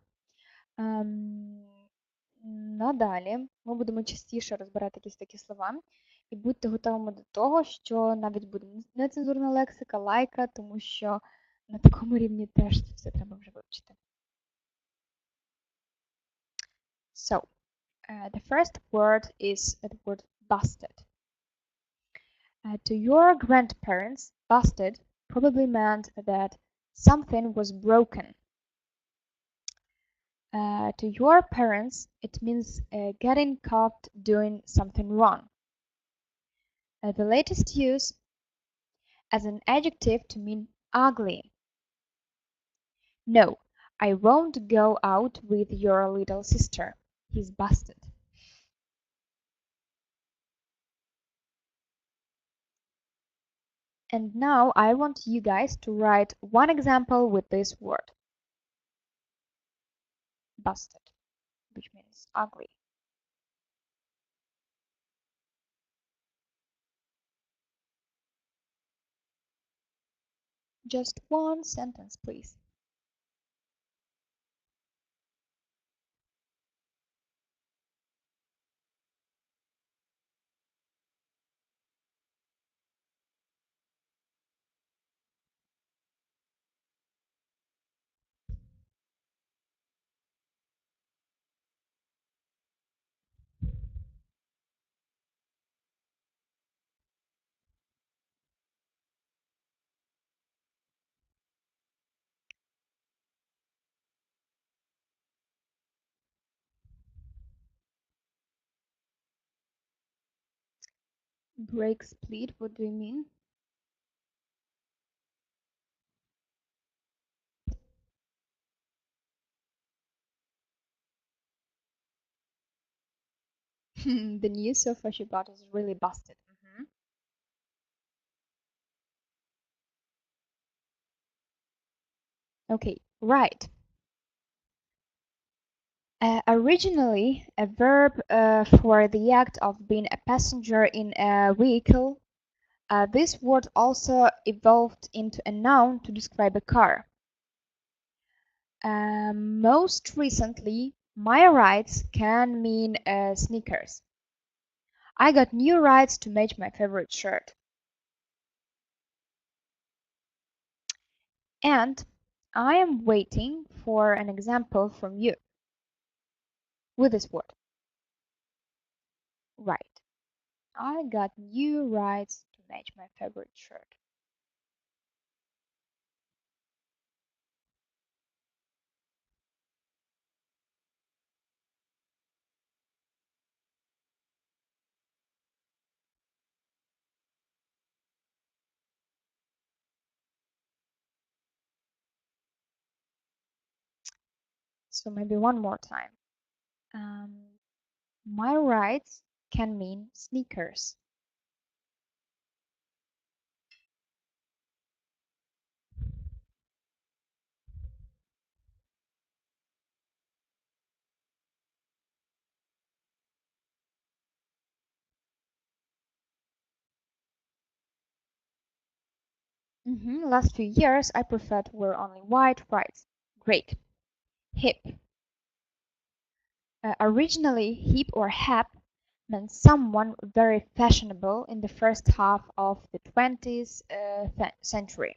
S1: Надалі ми будемо частіше розбирати якісь такі слова. І будьте готовими до того, що навіть буде нецензурна лексика, лайка, тому що на такому рівні теж це все треба вже вивчити. So, the first word is the word busted. To your grandparents, busted probably meant that something was broken. To your parents, it means getting caught doing something wrong. The latest use as an adjective to mean ugly. No, I won't go out with your little sister. He's busted. And now I want you guys to write one example with this word. Busted, which means ugly. Just one sentence, please. Break, split, what do you mean? The new sofa she bought is really busted. Okay, right. Originally, a verb for the act of being a passenger in a vehicle, this word also evolved into a noun to describe a car. Most recently, my rides can mean sneakers. I got new rides to match my favorite shirt. And I am waiting for an example from you with this word. Right. I got new rides to match my favorite shirt. So maybe one more time. My rides can mean sneakers. Last few years, I prefer to wear only white rides. Great. Hip. Originally, hip or hap meant someone very fashionable in the first half of the 20th century.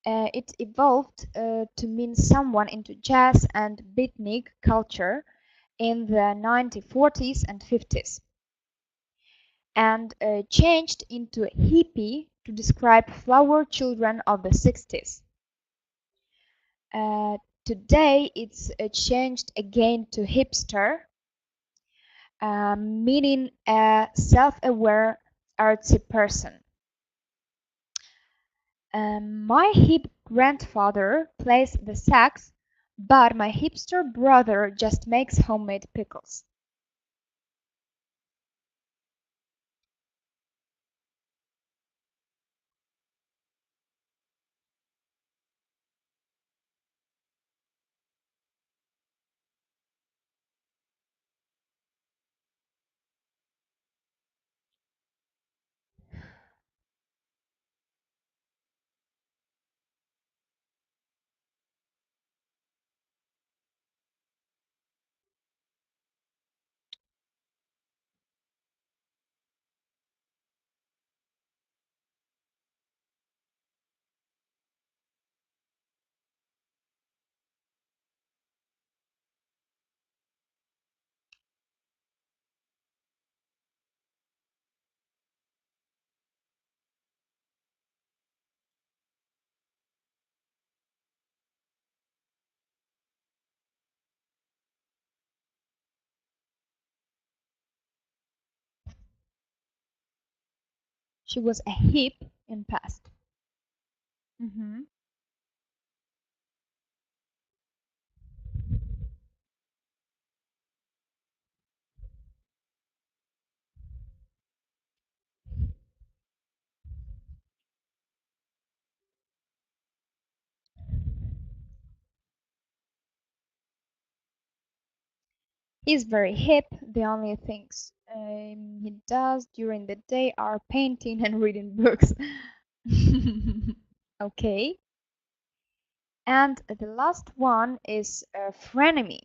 S1: It evolved to mean someone into jazz and beatnik culture in the 1940s and 50s, and changed into hippie to describe flower children of the 60s. Today, it's changed again to hipster, meaning a self-aware, artsy person. My hip grandfather plays the sax, but my hipster brother just makes homemade pickles. She was a hip in past. He's very hip. The only things he does during the day are painting and reading books. Okay. And the last one is frenemy.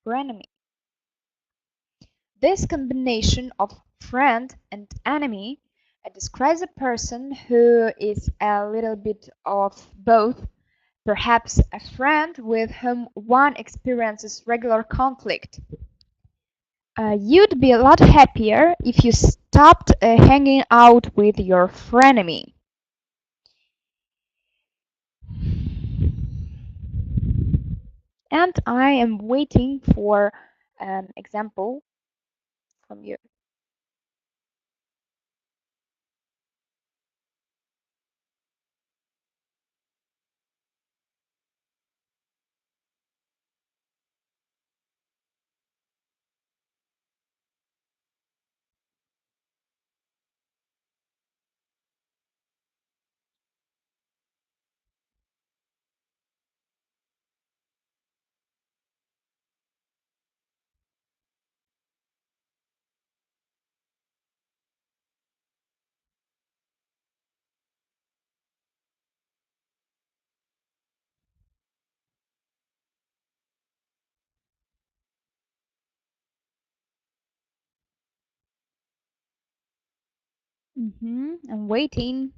S1: Frenemy. This combination of friend and enemy describes a person who is a little bit of both, perhaps a friend with whom one experiences regular conflict. You'd be a lot happier if you stopped hanging out with your frenemy. And I am waiting for an example from you. I'm waiting.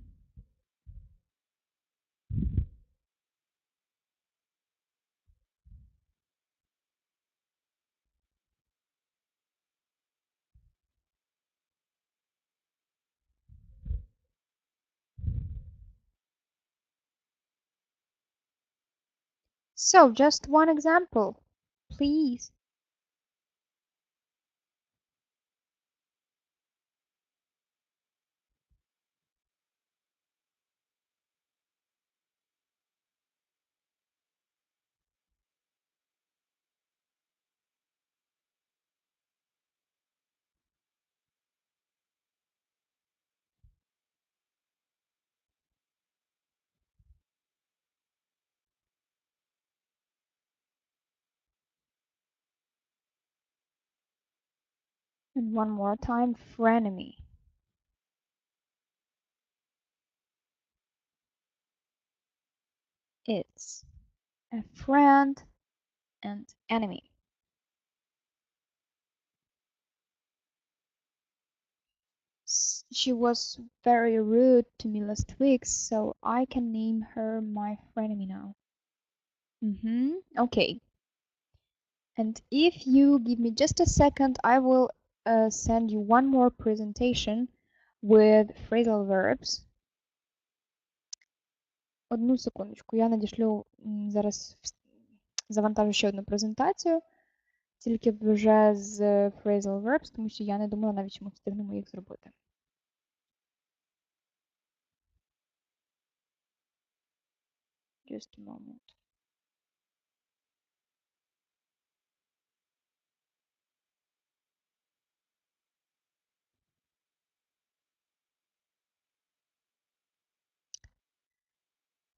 S1: So, just one example, please. And one more time, frenemy. It's a friend and enemy. She was very rude to me last week, so I can name her my frenemy now. Okay. And if you give me just a second, I will send you one more presentation with phrasal verbs. Одну секундочку, я надішлю зараз завантажу ще одну презентацію, тільки вже з phrasal verbs, тому що я не думала навіть, що ми встигнемо їх зробити. Just a moment.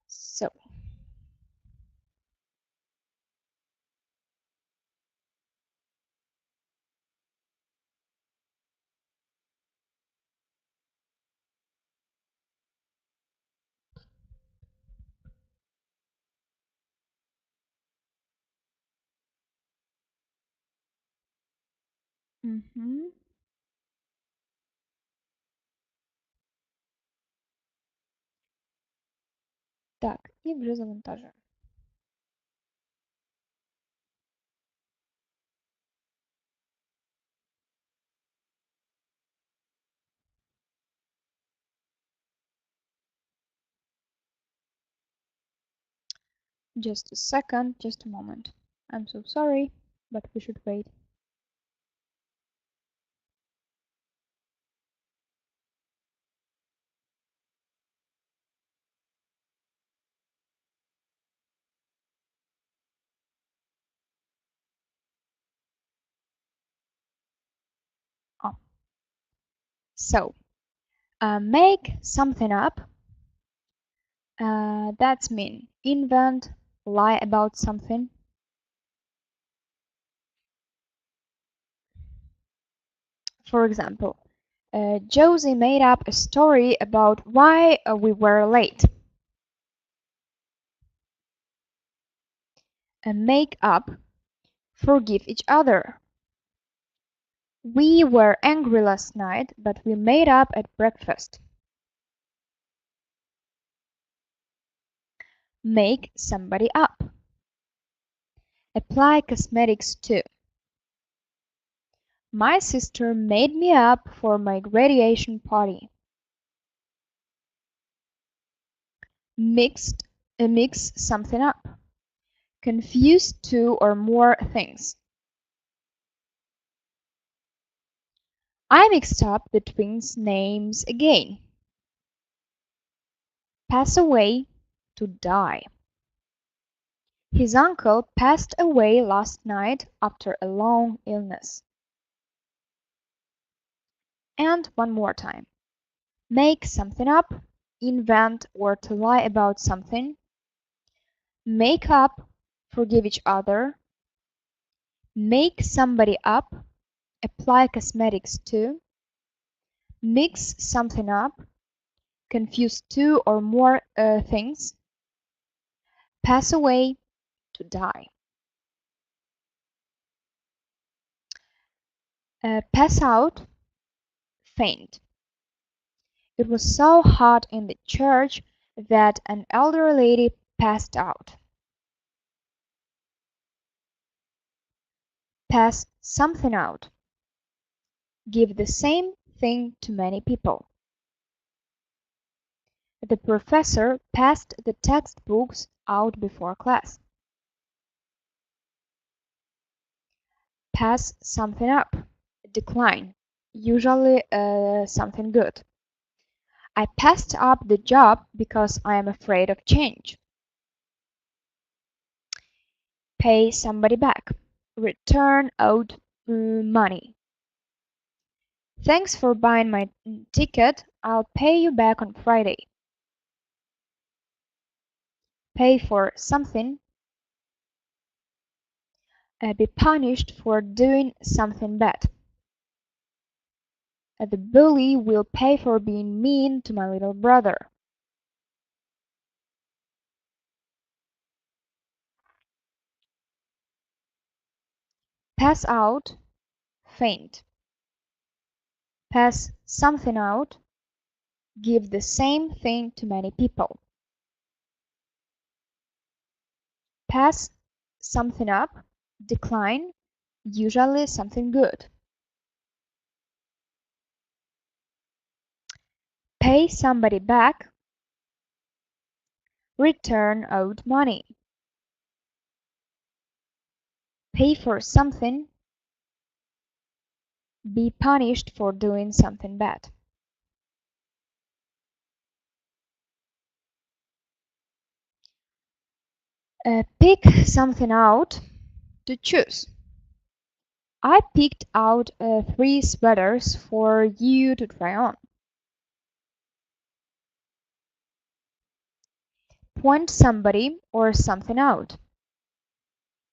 S1: So. Так, і вже завантажую. Just a second, just a moment. I'm so sorry, but we should wait. So, make something up. That's mean invent, lie about something. For example, Josie made up a story about why we were late. Make up, forgive each other. We were angry last night, but we made up at breakfast. Make somebody up. Apply cosmetics to. My sister made me up for my graduation party. Mix something up. Confuse two or more things. I mixed up the twins' names again. Pass away, to die. His uncle passed away last night after a long illness. And one more time. Make something up, invent or to lie about something. Make up, forgive each other. Make somebody up, apply cosmetics to. Mix something up, confuse two or more things. Pass away, to die. Pass out, faint. It was so hot in the church that an elderly lady passed out. Pass something out. Give the same thing to many people. The professor passed the textbooks out before class. Pass something up. Decline. Usually something good. I passed up the job because I am afraid of change. Pay somebody back. Return owed money. Thanks for buying my ticket. I'll pay you back on Friday. Pay for something. Be punished for doing something bad. The bully will pay for being mean to my little brother. Pass out. Faint. Pass something out. Give the same thing to many people. Pass something up. Decline. Usually something good. Pay somebody back. Return owed money. Pay for something. Be punished for doing something bad. Pick something out. To choose. I picked out 3 sweaters for you to try on. Point somebody or something out.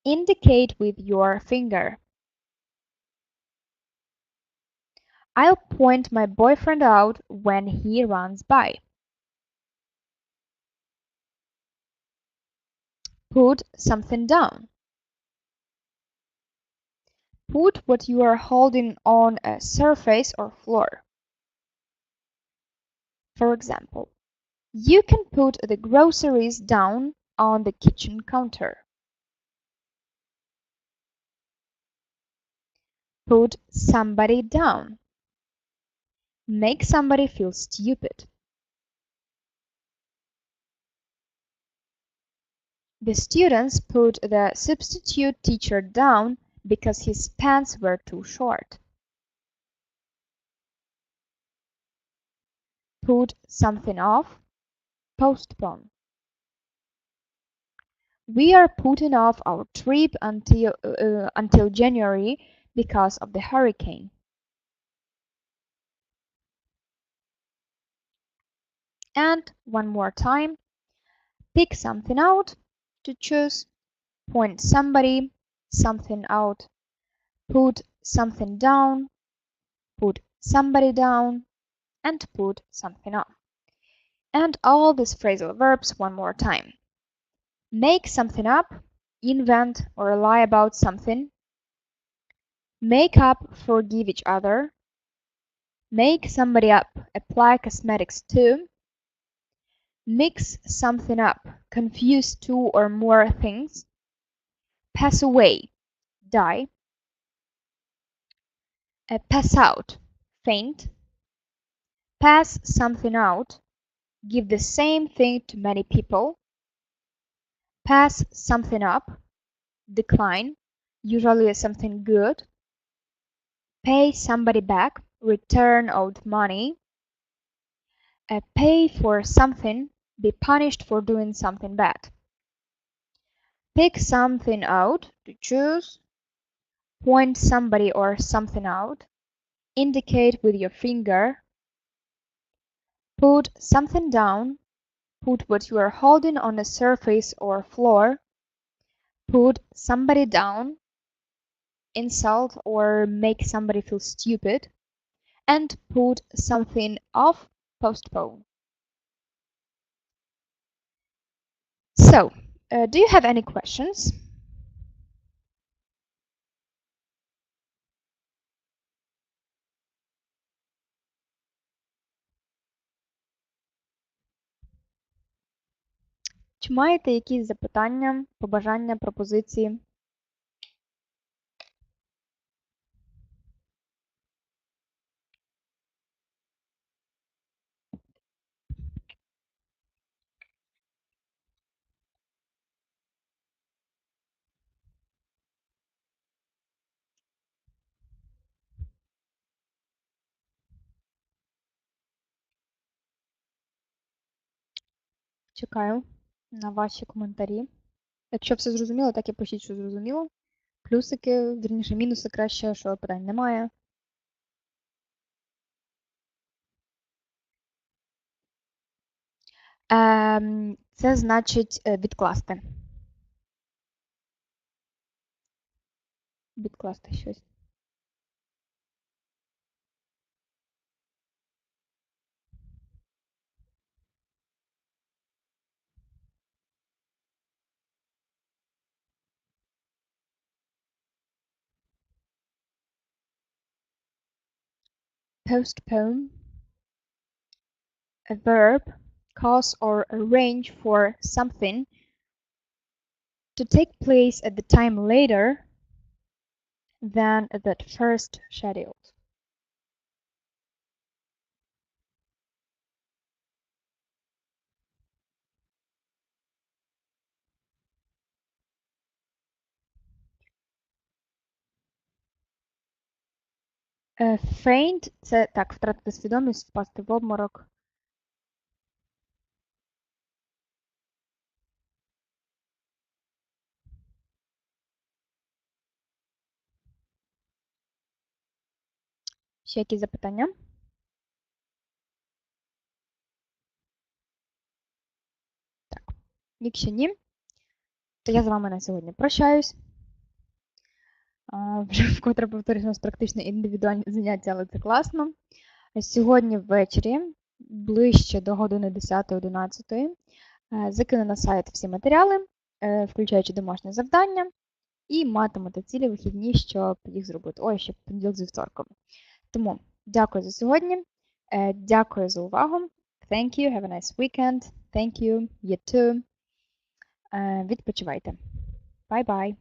S1: Indicate with your finger. I'll point my boyfriend out when he runs by. Put something down. Put what you are holding on a surface or floor. For example, you can put the groceries down on the kitchen counter. Put somebody down. Make somebody feel stupid. The students put the substitute teacher down because his pants were too short. Put something off. Postpone. We are putting off our trip until January because of the hurricane. And one more time. Pick something out. To choose. Point somebody, something out. Put something down. Put somebody down. And put something off. And all these phrasal verbs one more time. Make something up, invent or lie about something. Make up, forgive each other. Make somebody up, apply cosmetics to. Mix something up, confuse 2 or more things. Pass away, die. Pass out, faint. Pass something out, give the same thing to many people. Pass something up, decline, usually something good. Pay somebody back, return owed money. Pay for something, be punished for doing something bad. Pick something out, to choose. Point somebody or something out. Indicate with your finger. Put something down. Put what you are holding on a surface or floor. Put somebody down. Insult or make somebody feel stupid. And put something off. Postpone. So, do you have any questions? Чи маєте якісь запитання, побажання, пропозиції? Чекаю на ваші коментарі. Якщо все зрозуміло, так і пишіть, що зрозуміло. Плюсики, вірніше, мінуси краще, що питань немає. Це значить відкласти. Відкласти щось. Postpone. A verb, cause or arrange for something to take place at the time later than that first scheduled. Faint – це так, втратити свідомість, впасти в обморок. Ще якісь запитання? Так. Якщо ні, то я з вами на сьогодні прощаюсь. Вже вкотре повторюсь, у нас практично індивідуальні заняття, але це класно. Сьогодні ввечері, ближче до години 10-11, закину на сайт всі матеріали, включаючи домашнє завдання, і матимете цілі вихідні, щоб їх зробити. Ой, ще понеділок з вівторком. Тому дякую за сьогодні, дякую за увагу. Thank you, have a nice weekend. Thank you, you too. Відпочивайте. Bye-bye.